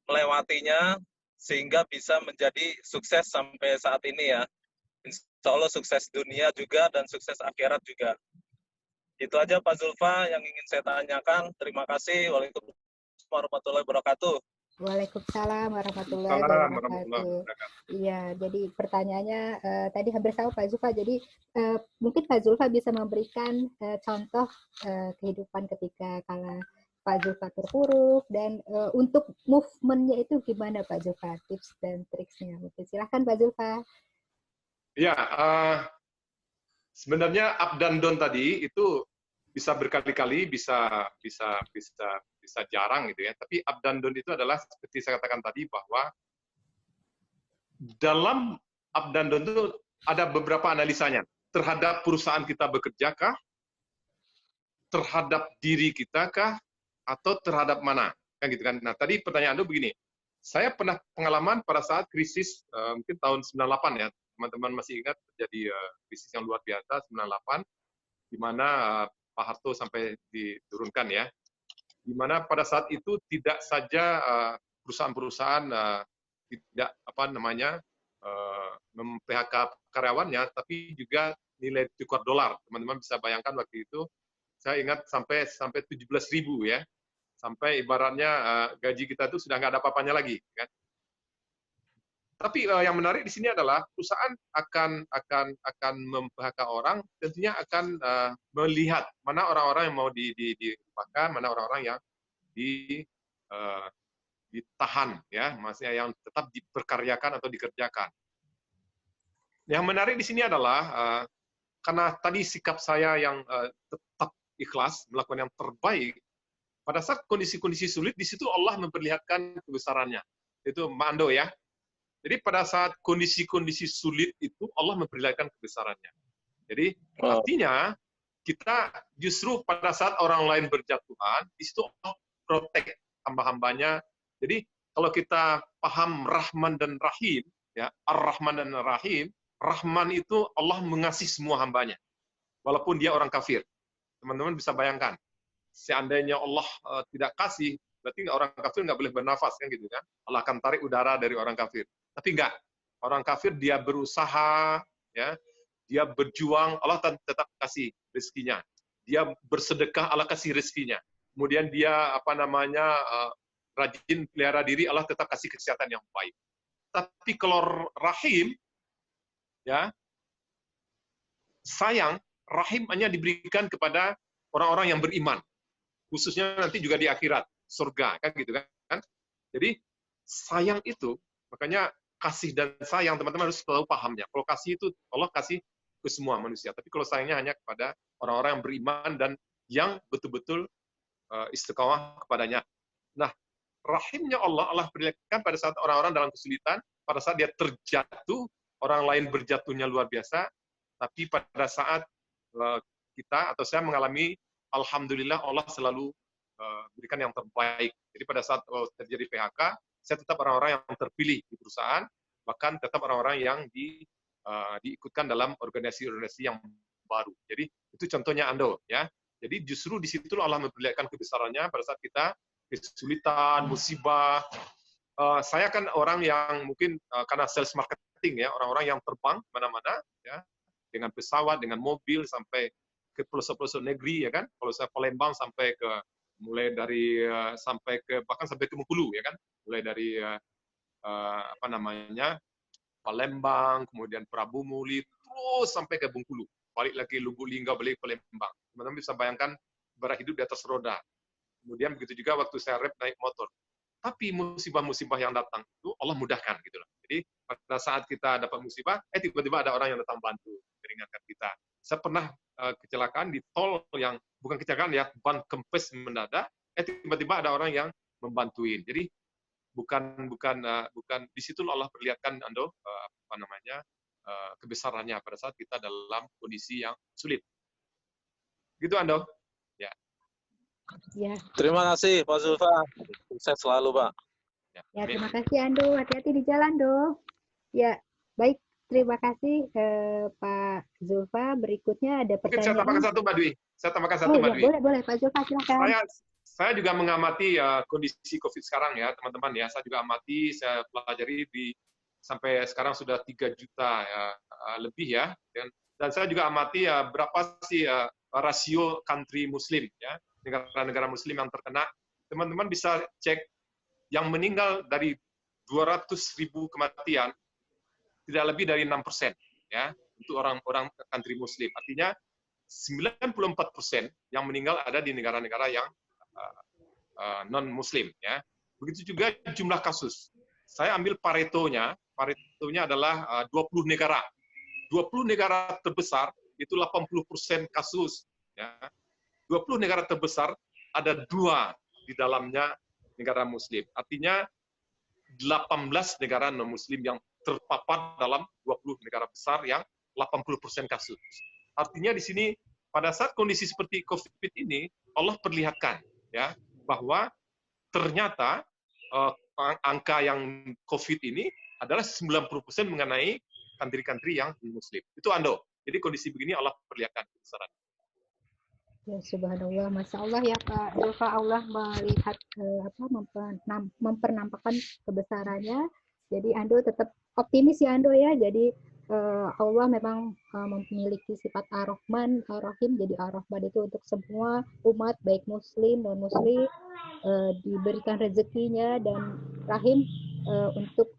melewatinya sehingga bisa menjadi sukses sampai saat ini ya. Insya Allah sukses dunia juga dan sukses akhirat juga. Itu aja Pak Zulfa yang ingin saya tanyakan. Terima kasih. Waalaikumsalam warahmatullahi wabarakatuh. Waalaikumsalam warahmatullahi wabarakatuh. Iya, jadi pertanyaannya tadi hampir sama Pak Zulfa. Jadi mungkin Pak Zulfa bisa memberikan contoh kehidupan ketika kala Pak Zulfa terpuruk dan untuk movement-nya itu gimana Pak Zulfa? Tips dan triksnya. Mungkin silahkan Pak Zulfa. Ya, sebenarnya up dan down tadi itu bisa berkali-kali, bisa jarang gitu ya. Tapi up dan down itu adalah seperti saya katakan tadi bahwa dalam up dan down itu ada beberapa analisanya terhadap perusahaan kita bekerja kah, terhadap diri kita kah, atau terhadap mana, kan gitu kan. Nah tadi pertanyaan Anda begini, saya pernah pengalaman pada saat krisis mungkin tahun 98 ya, teman-teman masih ingat terjadi krisis yang luar biasa 98, di mana Pak Harto sampai diturunkan ya, di mana pada saat itu tidak saja perusahaan-perusahaan tidak mem-PHK karyawannya, tapi juga nilai tukar dolar. Teman-teman bisa bayangkan waktu itu, saya ingat sampai 17.000 ya, sampai ibaratnya gaji kita itu sudah nggak ada apa-apanya lagi, kan? Tapi yang menarik di sini adalah perusahaan akan mem-PHK orang, tentunya akan melihat mana orang-orang yang mau dilupakan, mana orang-orang yang ditahan, ya, maksudnya yang tetap diperkaryakan atau dikerjakan. Yang menarik di sini adalah karena tadi sikap saya yang tetap ikhlas melakukan yang terbaik, pada saat kondisi-kondisi sulit di situ Allah memperlihatkan kebesarannya. Itu Mando ya. Jadi pada saat kondisi-kondisi sulit itu Allah memperlihatkan kebesarannya. Jadi artinya kita justru pada saat orang lain berjatuhan, di situ Allah protect hamba-hambanya. Jadi kalau kita paham Rahman dan Rahim, ya Ar-Rahman dan Rahim, Rahman itu Allah mengasihi semua hambanya, walaupun dia orang kafir. Teman-teman bisa bayangkan, seandainya Allah tidak kasih, berarti orang kafir nggak boleh bernafas kan gitu kan? Allah akan tarik udara dari orang kafir. Tapi enggak, orang kafir dia berusaha, ya, dia berjuang, Allah tetap kasih rezekinya. Dia bersedekah, Allah kasih rezekinya. Kemudian dia rajin pelihara diri, Allah tetap kasih kesehatan yang baik. Tapi kalau rahim, ya, sayang, rahim hanya diberikan kepada orang-orang yang beriman, khususnya nanti juga di akhirat, surga, kan gitu kan? Jadi sayang itu, makanya kasih dan sayang teman-teman harus selalu pahamnya. Kalau kasih itu Allah kasih ke semua manusia, tapi kalau sayangnya hanya kepada orang-orang yang beriman dan yang betul-betul istiqomah kepadanya. Nah, rahimnya Allah berikan pada saat orang-orang dalam kesulitan, pada saat dia terjatuh, orang lain berjatuhnya luar biasa, tapi pada saat kita atau saya mengalami, alhamdulillah Allah selalu berikan yang terbaik. Jadi pada saat terjadi PHK, saya tetap orang-orang yang terpilih di perusahaan, bahkan tetap orang-orang yang diikutkan dalam organisasi-organisasi yang baru. Jadi itu contohnya Ando, ya. Jadi justru di situ Allah memperlihatkan kebesarannya pada saat kita kesulitan, musibah. Saya kan orang yang mungkin karena sales marketing ya, orang-orang yang terbang mana-mana ya, dengan pesawat, dengan mobil sampai ke pelosok-pelosok negeri ya kan. Kalau saya Palembang sampai ke mulai dari sampai ke bahkan sampai ke Bengkulu ya kan. Mulai dari apa namanya? Palembang, kemudian Prabu Muli, terus sampai ke Bengkulu. Balik lagi Lubuk Linggau, balik Palembang. Teman-teman bisa bayangkan bara hidup di atas roda. Kemudian begitu juga waktu saya rep naik motor. Tapi musibah-musibah yang datang itu Allah mudahkan gitu loh. Jadi pada saat kita dapat musibah, tiba-tiba ada orang yang datang bantu, meringankan kita. Saya pernah kecelakaan di tol yang bukan kecelakaan ya, ban kempes mendadak, tiba-tiba ada orang yang membantuin. Jadi bukan di situ Allah perlihatkan Ando apa namanya kebesarannya pada saat kita dalam kondisi yang sulit. Gitu Ando. Ya. Ya. Terima kasih Pak Zulfa. Sukses selalu Pak. Ya, terima kasih Ando. Hati-hati di jalan, Do. Ya, baik. Terima kasih Pak Zulfa. Berikutnya ada Mungkin pertanyaan. saya tambahkan satu, Mbak Dwi. Saya tambahkan satu, Mbak Dwi. Boleh, Pak Zulfa, silakan. Saya juga mengamati kondisi COVID sekarang ya, teman-teman ya. Saya juga amati, saya pelajari sampai sekarang sudah 3 juta ya, lebih ya. Dan saya juga amati berapa sih rasio country Muslim ya, negara-negara Muslim yang terkena. Teman-teman bisa cek yang meninggal dari 200.000 kematian tidak lebih dari 6% ya untuk orang-orang country Muslim. Artinya 94% yang meninggal ada di negara-negara yang non-Muslim ya. Begitu juga jumlah kasus. Saya ambil Paretonya adalah 20 negara. 20 negara terbesar itu 80% kasus ya. 20 negara terbesar ada 2 di dalamnya negara Muslim. Artinya 18 negara non-Muslim yang terpapar dalam 20 negara besar yang 80% kasus. Artinya di sini pada saat kondisi seperti COVID ini Allah perlihatkan ya bahwa ternyata angka yang COVID ini adalah 90% mengenai country-country yang Muslim. Itu Ando. Jadi kondisi begini Allah perlihatkan kebesaran. Ya, subhanallah, masya Allah ya Pak Zulfa, Allah melihat mempernampakkan kebesarannya. Jadi Ando tetap optimis ya Ando ya. Jadi Allah memang memiliki sifat Ar-Rahman, Ar-Rahim. Jadi Ar-Rahman itu untuk semua umat, baik Muslim non Muslim, diberikan rezekinya, dan Rahim untuk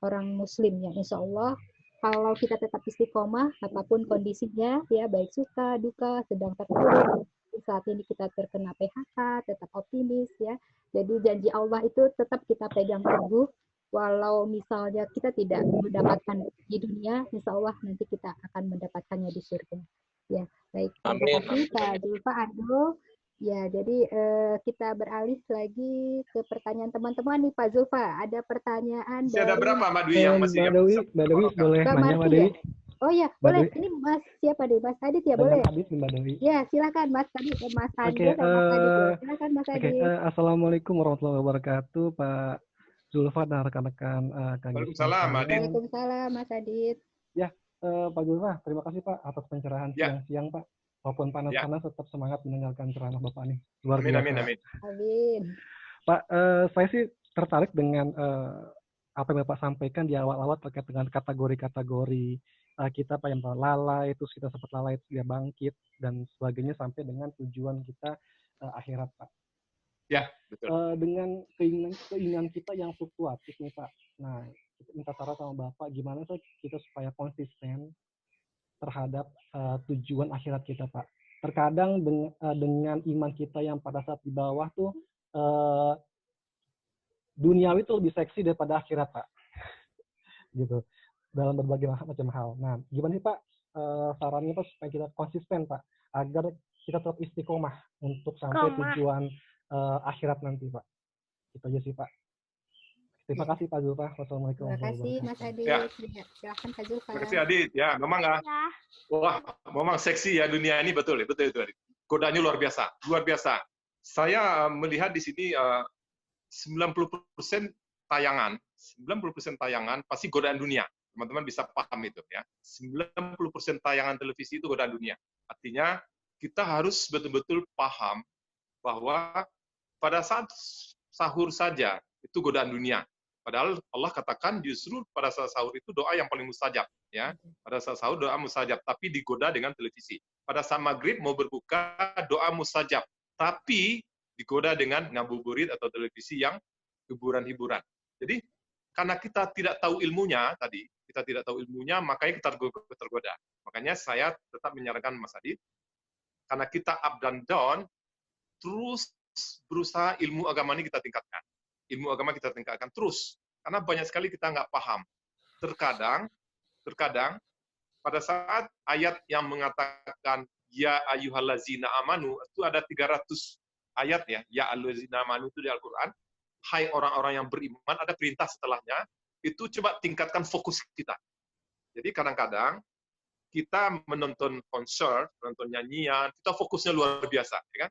orang Muslim ya. Insya Allah kalau kita tetap istiqomah apapun kondisinya ya, baik suka duka sedang terpuruk, saat ini kita terkena PHK, tetap optimis ya. Jadi janji Allah itu tetap kita pegang teguh, walau misalnya kita tidak mendapatkan di dunia, insya Allah nanti kita akan mendapatkannya di surga. Ya, baik. Terima kasih Pak Zulfa, Ando. Ya, jadi kita beralih lagi ke pertanyaan teman-teman nih Pak Zulfa. Ada pertanyaan dari... Ada berapa Mbak Dwi yang masih Mbak Dewi boleh nanya Mbak Dewi? Oh ya, boleh. Ini Mas siapa deh? Mas Adit ya, boleh? Adit, Mbak Dewi. Ya, silakan Mas Adit, Mas Ando dan Mas Adit. Silakan Mas Adit. Assalamualaikum warahmatullahi wabarakatuh, Pak Zulfa dan rekan-rekan Waalaikumsalam, Adit. Waalaikumsalam, Mas Adit. Ya, Pak Zulfa, terima kasih Pak atas pencerahan siang-siang Pak. Walaupun panas-panas tetap semangat mendengarkan ceramah Bapak nih. Luar biasa. Amin. Pak, saya sih tertarik dengan apa yang Bapak sampaikan di awal-awal terkait dengan kategori-kategori kita Pak, yang lalai, terus kita sempat lalai, dia bangkit, dan sebagainya sampai dengan tujuan kita akhirat Pak. Ya, betul. Dengan keinginan kita yang fluktuatif nih Pak. Nah, kita minta saran sama Bapak, gimana sih kita supaya konsisten terhadap tujuan akhirat kita Pak. Terkadang dengan iman kita yang pada saat di bawah tuh duniawi itu lebih seksi daripada akhirat Pak. Gitu. Dalam berbagai macam hal. Nah, gimana sih Pak sarannya Pak supaya kita konsisten Pak agar kita tetap istiqomah untuk sampai tujuan akhirat nanti Pak. Itu aja sih Pak. Terima kasih Pak Zulfa. Wassalamualaikum warahmatullahi wabarakatuh. Terima kasih Mas Adit. Ya. Silakan Pak Zulfa. Terima kasih Adit. Ya, memang wah, memang seksi ya dunia ini, betul itu Adit. Godanya luar biasa, luar biasa. Saya melihat di sini 90% tayangan pasti godaan dunia. Teman-teman bisa paham itu ya. 90% tayangan televisi itu godaan dunia. Artinya kita harus betul-betul paham bahwa pada saat sahur saja itu godaan dunia. Padahal Allah katakan justru pada saat sahur itu doa yang paling mustajab ya. Pada saat sahur doa mustajab tapi digoda dengan televisi. Pada saat maghrib mau berbuka doa mustajab tapi digoda dengan ngabuburit atau televisi yang hiburan-hiburan. Jadi karena kita tidak tahu ilmunya tadi, kita tidak tahu ilmunya, makanya kita tergoda. Makanya saya tetap menyarankan Mas Adit, karena kita up dan down, terus berusaha ilmu agama ini kita tingkatkan. Ilmu agama kita tingkatkan terus. Karena banyak sekali kita nggak paham. Terkadang, pada saat ayat yang mengatakan, Ya ayyuhallazina amanu, itu ada 300 ayat ya ayyuhallazina amanu itu di Al-Quran. Hai orang-orang yang beriman, ada perintah setelahnya, itu coba tingkatkan fokus kita. Jadi kadang-kadang kita menonton konser, menonton nyanyian, kita fokusnya luar biasa, ya kan?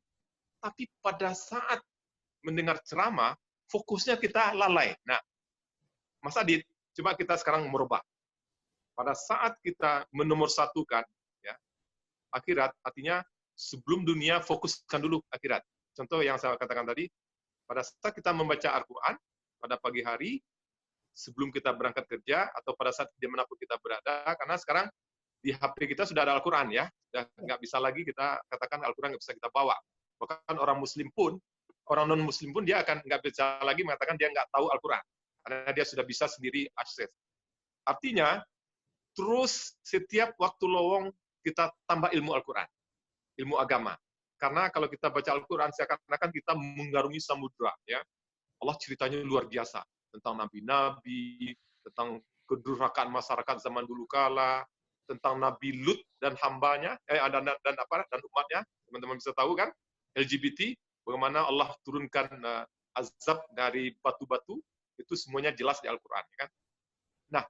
Tapi pada saat mendengar ceramah, fokusnya kita lalai. Nah, Mas Adit, coba kita sekarang merubah. Pada saat kita menomorsatukan ya, akhirat, artinya sebelum dunia, fokuskan dulu akhirat. Contoh yang saya katakan tadi, pada saat kita membaca Al-Quran, pada pagi hari, sebelum kita berangkat kerja, atau pada saat dimanapun kita berada, karena sekarang di HP kita sudah ada Al-Quran ya, sudah nggak bisa lagi kita katakan Al-Quran nggak bisa kita bawa. Bahkan orang Muslim pun, orang non-Muslim pun dia akan nggak bisa lagi mengatakan dia nggak tahu Al-Quran, karena dia sudah bisa sendiri akses. Artinya, terus setiap waktu lowong kita tambah ilmu Al-Quran, ilmu agama. Karena kalau kita baca Al-Quran, seakan-akan kita mengarungi samudra. Ya. Allah ceritanya luar biasa. Tentang nabi-nabi, tentang kedurhakaan masyarakat zaman dulu kala, tentang Nabi Lut dan hambanya, dan umatnya. Teman-teman bisa tahu kan? LGBT, bagaimana Allah turunkan azab dari batu-batu, itu semuanya jelas di Al-Quran. Ya kan? Nah,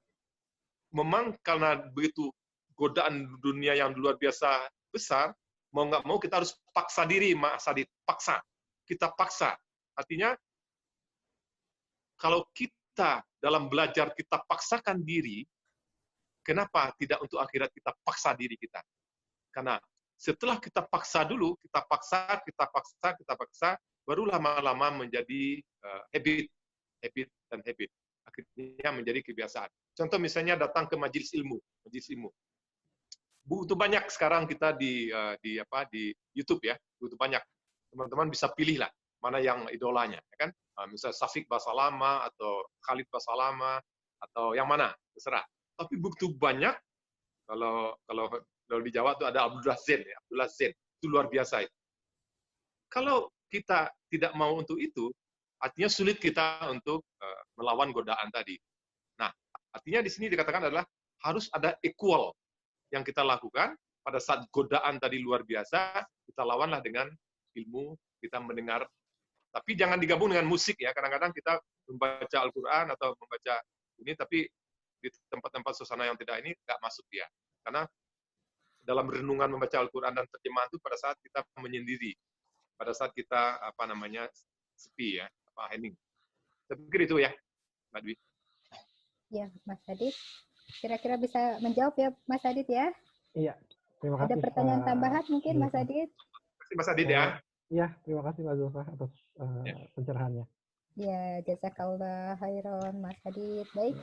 memang karena begitu godaan dunia yang luar biasa besar, mau nggak mau kita harus paksa diri, Mas Adit, paksa. Kita paksa. Artinya, kalau kita dalam belajar kita paksakan diri, kenapa tidak untuk akhirat kita paksa diri kita? Karena setelah kita paksa dulu, kita paksa, baru lama-lama menjadi habit dan habit. Akhirnya menjadi kebiasaan. Contoh misalnya datang ke majelis ilmu. Butuh banyak sekarang kita di YouTube ya, butuh banyak. Teman-teman bisa pilih lah mana yang idolanya, ya kan? Misalnya Syafiq Basalama atau Khalid Basalama atau yang mana, terserah. Tapi butuh banyak. Kalau di Jawa itu ada Abdullah Zain, ya. Abdullah Zain itu luar biasa itu. Kalau kita tidak mau untuk itu, artinya sulit kita untuk melawan godaan tadi. Nah, artinya di sini dikatakan adalah harus ada equal yang kita lakukan pada saat godaan tadi luar biasa, kita lawanlah dengan ilmu, kita mendengar. Tapi jangan digabung dengan musik ya. Kadang-kadang kita membaca Al-Quran atau membaca ini, tapi di tempat-tempat suasana yang tidak ini nggak masuk dia. Karena dalam renungan membaca Al-Quran dan terjemahan itu pada saat kita menyendiri, pada saat kita sepi ya, hening. Saya pikir itu ya, Mbak Dwi. Ya, Mas Adit. Kira-kira bisa menjawab ya, Mas Adit ya? Iya, terima kasih. Ada pertanyaan tambahan mungkin, Mas Adit? Terima kasih, Mas Adit ya. Iya, terima kasih Mbak Zulfa atas pencerahannya. Ya, jazakallah khairan, Mas Adit. Baik,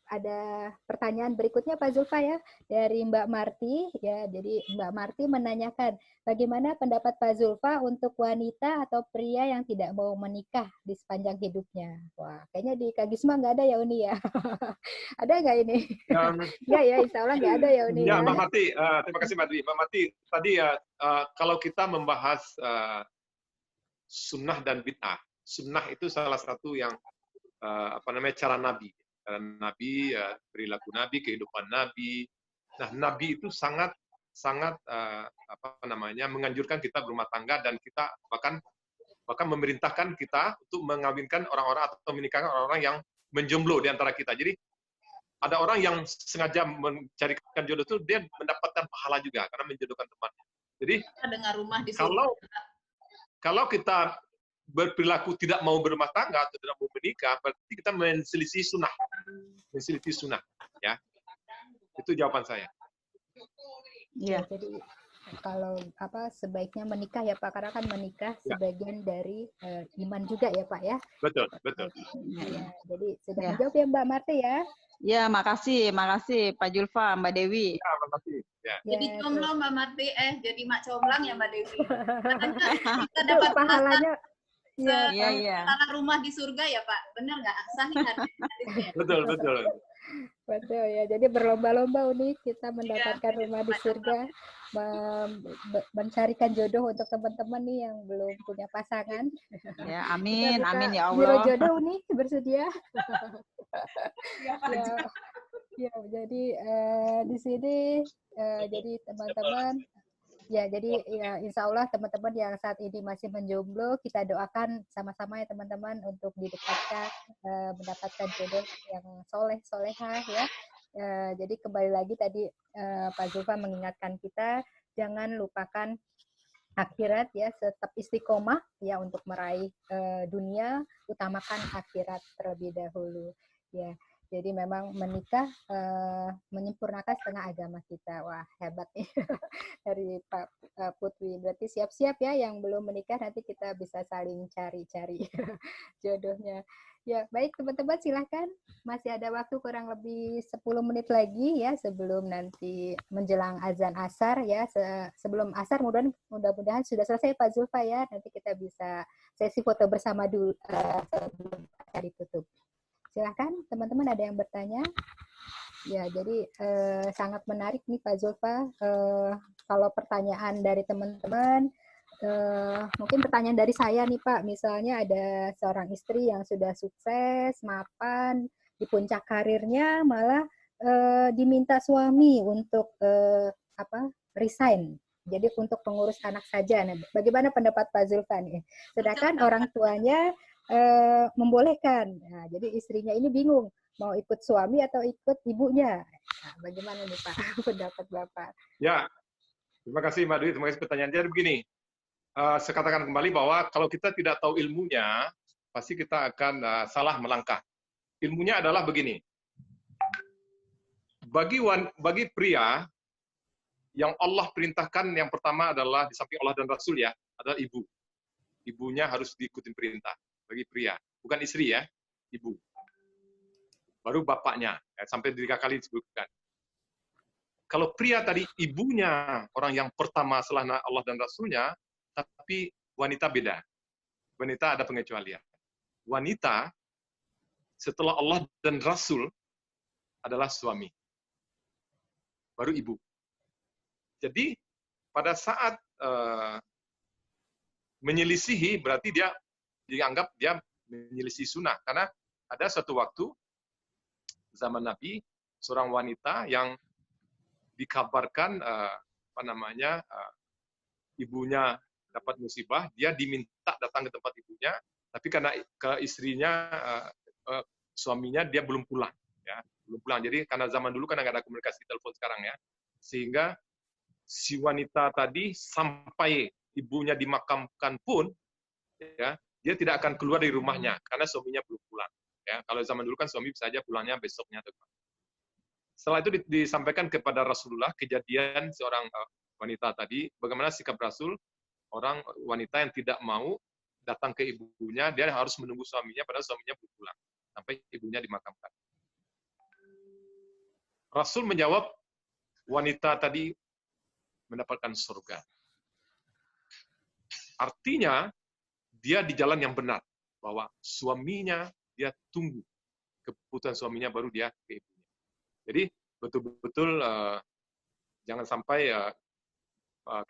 ada pertanyaan berikutnya Pak Zulfa ya, dari Mbak Marti. Ya, jadi Mbak Marti menanyakan, bagaimana pendapat Pak Zulfa untuk wanita atau pria yang tidak mau menikah di sepanjang hidupnya? Wah, kayaknya di Kagisma nggak ada ya Uni ya? Ada nggak ini? Nggak ya, insya Allah nggak ada ya Uni ya. Mbak Marti, terima kasih Mbak Dwi. Mbak Marti, tadi kalau kita membahas sunnah dan bid'ah, sunnah itu salah satu yang cara Nabi, perilaku Nabi, kehidupan Nabi. Nah, Nabi itu sangat menganjurkan kita berumah tangga dan kita bahkan memerintahkan kita untuk mengawinkan orang-orang atau menikahkan orang-orang yang menjomblo di antara kita. Jadi ada orang yang sengaja mencarikan jodoh itu dia mendapatkan pahala juga karena menjodohkan temannya. Jadi dengan rumah di kalau kita berperilaku tidak mau berumah tangga atau tidak mau menikah, berarti kita menselisih sunnah. Ya, itu jawaban saya. Ya, jadi kalau sebaiknya menikah ya Pak, karena kan menikah Ya. sebagian dari iman juga ya Pak ya. Betul, betul. Ya, jadi sudah Ya. menjawab ya Mbak Marti ya. Ya, makasih Pak Julfa, Mbak Dewi. Ya, makasih. Ya. Jadi Ya, jomblo Mbak Marti, jadi mak comblang ya Mbak Dewi. Kita itu dapat pahalanya ya, Iya. tanah rumah di surga ya Pak, benar nggak? Sahih kan? Betul, betul. betul ya. Jadi berlomba-lomba nih kita mendapatkan Iya, rumah di surga, mencarikan jodoh untuk teman-teman nih yang belum punya pasangan. Ya, Kita amin, buka amin ya biro Allah. jodoh nih, bersedia. Iya, Pak. Ya, ya, jadi di sini jadi teman-teman ya, jadi ya insya Allah teman-teman yang saat ini masih menjomblo, kita doakan sama-sama ya teman-teman untuk didekatkan, mendapatkan jodoh yang soleh-solehah ya. Jadi kembali lagi tadi Pak Zulfa mengingatkan kita jangan lupakan akhirat ya, tetap istiqomah ya untuk meraih dunia, utamakan akhirat terlebih dahulu ya. Jadi memang menikah menyempurnakan setengah agama kita. Wah, hebat nih dari Pak Putwi. Berarti siap-siap ya yang belum menikah, nanti kita bisa saling cari-cari jodohnya. Ya, baik teman-teman, silahkan. Masih ada waktu kurang lebih 10 menit lagi ya sebelum nanti menjelang azan asar ya. Sebelum asar mudah-mudahan sudah selesai Pak Zulfa ya. Nanti kita bisa sesi foto bersama dulu sebelum acara ditutup. Silahkan teman-teman, ada yang bertanya? Ya, jadi sangat menarik nih Pak Zulfa. Kalau pertanyaan dari teman-teman, mungkin pertanyaan dari saya nih Pak. Misalnya ada seorang istri yang sudah sukses, mapan, di puncak karirnya, malah diminta suami untuk resign. Jadi untuk pengurus anak saja. Nah, bagaimana pendapat Pak Zulfa nih? Sedangkan orang tuanya membolehkan. Nah, jadi istrinya ini bingung mau ikut suami atau ikut ibunya. Nah, bagaimana nih Pak pendapat Bapak? Ya, terima kasih Mbak Dwi. Terima kasih pertanyaannya. Jadi begini, saya katakan kembali bahwa kalau kita tidak tahu ilmunya, pasti kita akan salah melangkah. Ilmunya adalah begini. Bagi pria, yang Allah perintahkan yang pertama adalah di samping Allah dan Rasul ya, adalah ibu. Ibunya harus diikutin perintah. Bagi pria, bukan istri ya, ibu. Baru bapaknya, sampai 3 kali disebutkan. Kalau pria tadi ibunya orang yang pertama setelah Allah dan Rasulnya, tapi wanita beda. Wanita ada pengecualian. Wanita setelah Allah dan Rasul adalah suami. Baru ibu. Jadi pada saat menyelisihi berarti dia dianggap dia menyelisih sunnah, karena ada suatu waktu zaman Nabi seorang wanita yang dikabarkan ibunya dapat musibah, dia diminta datang ke tempat ibunya, tapi karena ke istrinya suaminya dia belum pulang ya, belum pulang. Jadi karena zaman dulu kan nggak ada komunikasi telepon sekarang ya, sehingga si wanita tadi sampai ibunya dimakamkan pun ya, dia tidak akan keluar dari rumahnya karena suaminya belum pulang. Ya, kalau zaman dulu kan suami bisa aja pulangnya besoknya. Setelah itu disampaikan kepada Rasulullah kejadian seorang wanita tadi, bagaimana sikap Rasul, orang wanita yang tidak mau datang ke ibunya, dia harus menunggu suaminya padahal suaminya belum pulang sampai ibunya dimakamkan. Rasul menjawab, wanita tadi mendapatkan surga. Artinya dia di jalan yang benar, bahwa suaminya dia tunggu keputusan suaminya baru dia ke ibunya. Jadi betul-betul jangan sampai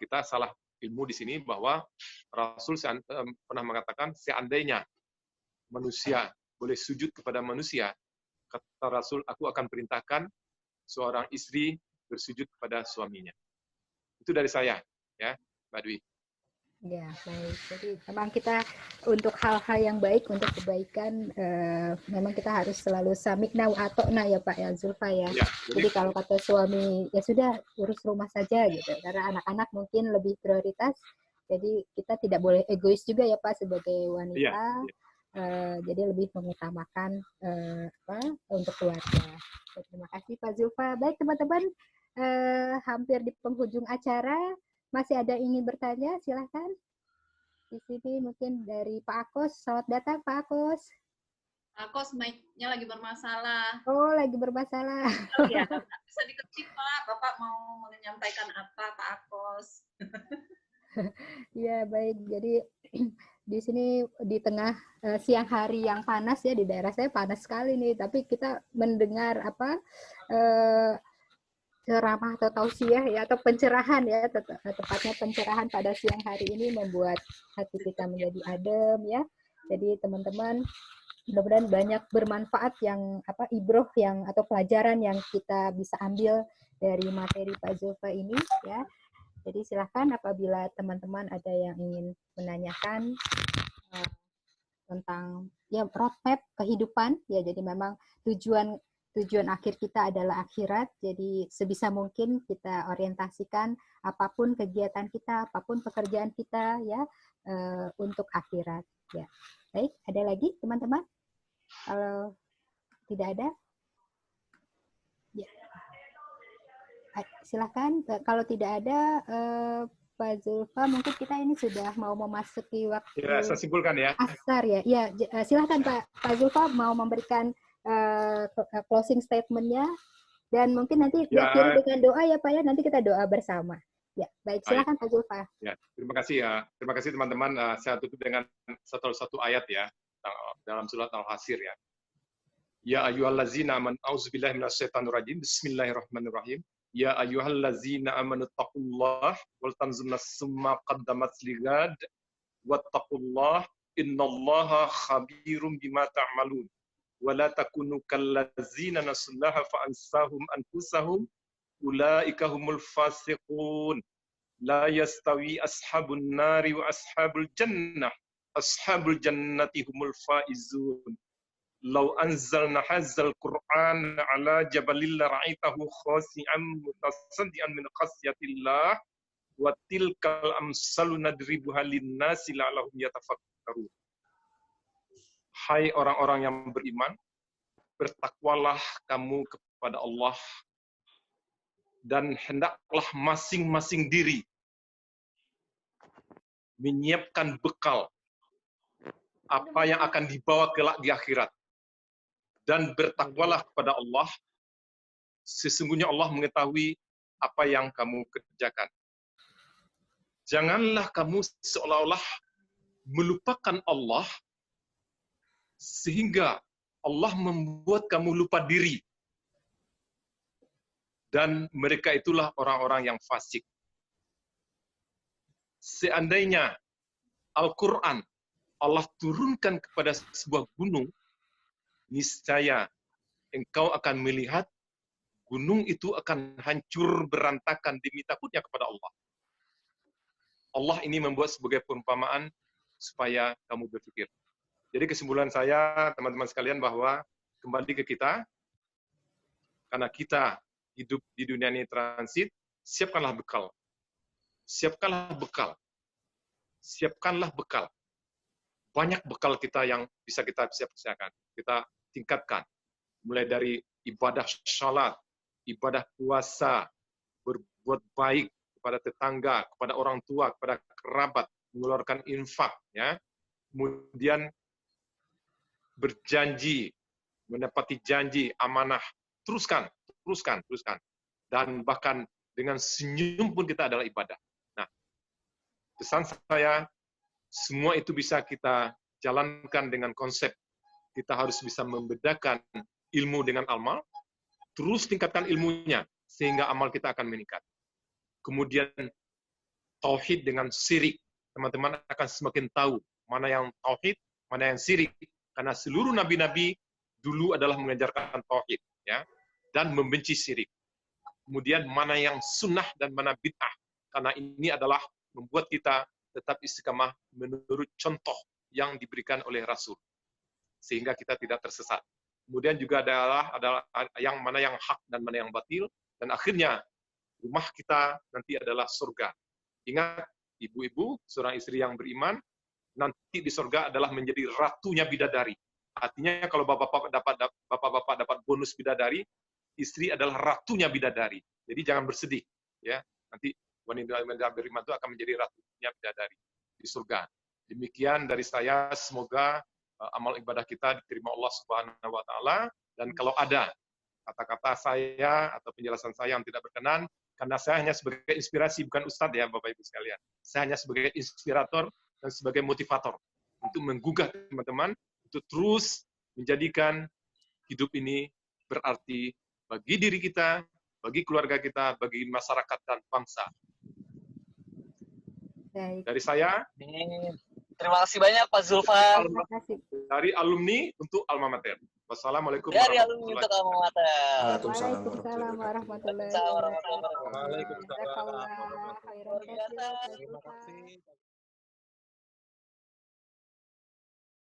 kita salah ilmu di sini, bahwa Rasul pernah mengatakan seandainya manusia boleh sujud kepada manusia, kata Rasul, aku akan perintahkan seorang istri bersujud kepada suaminya. Itu dari saya, ya, Mbak Dwi. Ya, baik. Jadi memang kita untuk hal-hal yang baik, untuk kebaikan, memang kita harus selalu samikna wa atokna ya Pak ya Zulfa ya. Jadi kalau kata suami, ya sudah urus rumah saja gitu. Karena anak-anak mungkin lebih prioritas. Jadi kita tidak boleh egois juga ya Pak sebagai wanita. jadi lebih mengutamakan untuk keluarga. Terima kasih Pak Zulfa. Baik teman-teman, hampir di penghujung acara, masih ada yang ingin bertanya? Silahkan. Di sini mungkin dari Pak Akos. Selamat datang Pak Akos. Akos mic-nya lagi bermasalah. Oh, lagi bermasalah. Oh ya, bisa dikecil Pak. Bapak mau menyampaikan apa Pak Akos? Ya, baik. Jadi di sini di tengah siang hari yang panas ya, di daerah saya panas sekali nih, tapi kita mendengar ceramah atau tausiah ya, atau pencerahan ya, tepatnya pencerahan pada siang hari ini membuat hati kita menjadi adem ya. Jadi teman-teman, mudah-mudahan banyak bermanfaat yang ibroh yang atau pelajaran yang kita bisa ambil dari materi Pak Zulfa ini ya. Jadi silahkan apabila teman-teman ada yang ingin menanyakan tentang ya roadmap kehidupan ya. Jadi memang tujuan akhir kita adalah akhirat. Jadi sebisa mungkin kita orientasikan apapun kegiatan kita, apapun pekerjaan kita ya untuk akhirat ya. Baik, ada lagi teman-teman? Kalau tidak ada, ya. Silakan. Kalau tidak ada, Pak Zulfa, mungkin kita ini sudah mau memasuki waktu ya, saya simpulkan ya. asar ya. Ya, silakan Pak Zulfa mau memberikan closing statement-nya, dan mungkin nanti diakhiri dengan doa ya Pak ya. Nanti kita doa bersama. Ya, baik. Silakan Pak Zulfa. Ya, terima kasih ya. Terima kasih teman-teman. Saya tutup dengan satu ayat ya. Dalam surat Al-Hasir ya. Ya ayyuhallazina amanu auzubillahi minasyaitonir rajim. Bismillahirrahmanirrahim. Ya ayyuhallazina amanu taqullaha wal tanzur nafsum ma qaddamat ligad wattaqullah innallaha khabirum bima ta'malun. Wa la takunu kallazina nasullaha fa ansahum anfusahum ulaika humul fasiqun. La yastawi ashabun nari wa ashabul jannah. Ashabul jannati humul faizun. Law anzalna hadzal Qur'an ala jabalil ra'aitahu khashi'an mutasaddian min khasyatillah wa tilkal amsalu nadribuha lin-nasi la'allahum yatafakkarun. Hai orang-orang yang beriman, bertakwalah kamu kepada Allah dan hendaklah masing-masing diri menyiapkan bekal apa yang akan dibawa kelak di akhirat. Dan bertakwalah kepada Allah, sesungguhnya Allah mengetahui apa yang kamu kerjakan. Janganlah kamu seolah-olah melupakan Allah, sehingga Allah membuat kamu lupa diri. Dan mereka itulah orang-orang yang fasik. Seandainya Al-Quran Allah turunkan kepada sebuah gunung, niscaya engkau akan melihat gunung itu akan hancur berantakan demi takutnya kepada Allah. Allah ini membuat sebagai perumpamaan supaya kamu berpikir. Jadi kesimpulan saya, teman-teman sekalian, bahwa kembali ke kita, karena kita hidup di dunia ini transit, siapkanlah bekal. Siapkanlah bekal. Siapkanlah bekal. Banyak bekal kita yang bisa kita siapkan. Kita tingkatkan. Mulai dari ibadah salat, ibadah puasa, berbuat baik kepada tetangga, kepada orang tua, kepada kerabat, mengeluarkan infak, ya. Kemudian berjanji, menepati janji, amanah, teruskan. Dan bahkan dengan senyum pun kita adalah ibadah. Nah, pesan saya, semua itu bisa kita jalankan dengan konsep kita harus bisa membedakan ilmu dengan amal, terus tingkatkan ilmunya sehingga amal kita akan meningkat. Kemudian tauhid dengan syirik, teman-teman akan semakin tahu mana yang tauhid, mana yang syirik, karena seluruh nabi-nabi dulu adalah mengajarkan tauhid, ya, dan membenci syirik. Kemudian mana yang sunnah dan mana bid'ah, karena ini adalah membuat kita tetap istiqamah menurut contoh yang diberikan oleh Rasul, sehingga kita tidak tersesat. Kemudian juga adalah yang mana yang hak dan mana yang batil, dan akhirnya rumah kita nanti adalah surga. Ingat, ibu-ibu, seorang istri yang beriman, nanti di surga adalah menjadi ratunya bidadari. Artinya kalau bapak-bapak dapat bonus bidadari, istri adalah ratunya bidadari. Jadi jangan bersedih, ya. Nanti wanita beriman itu akan menjadi ratunya bidadari di surga. Demikian dari saya, semoga amal ibadah kita diterima Allah Subhanahu wa taala, dan kalau ada kata-kata saya atau penjelasan saya yang tidak berkenan, karena saya hanya sebagai inspirasi, bukan ustadz ya Bapak Ibu sekalian. Saya hanya sebagai inspirator dan sebagai motivator untuk menggugah teman-teman untuk terus menjadikan hidup ini berarti bagi diri kita, bagi keluarga kita, bagi masyarakat dan bangsa. Baik. Dari saya, Terima kasih banyak Pak Zulfa. Terima kasih. dari alumni untuk Alma Mater. Wassalamualaikum Dari alumni untuk Alma Mater. Waalaikumsalam warahmatullahi wabarakatuh. Waalaikumsalam warahmatullahi wabarakatuh. Jazakallah khairan Luar biasa. katsiran, Terima Pak Zulfa. kasih.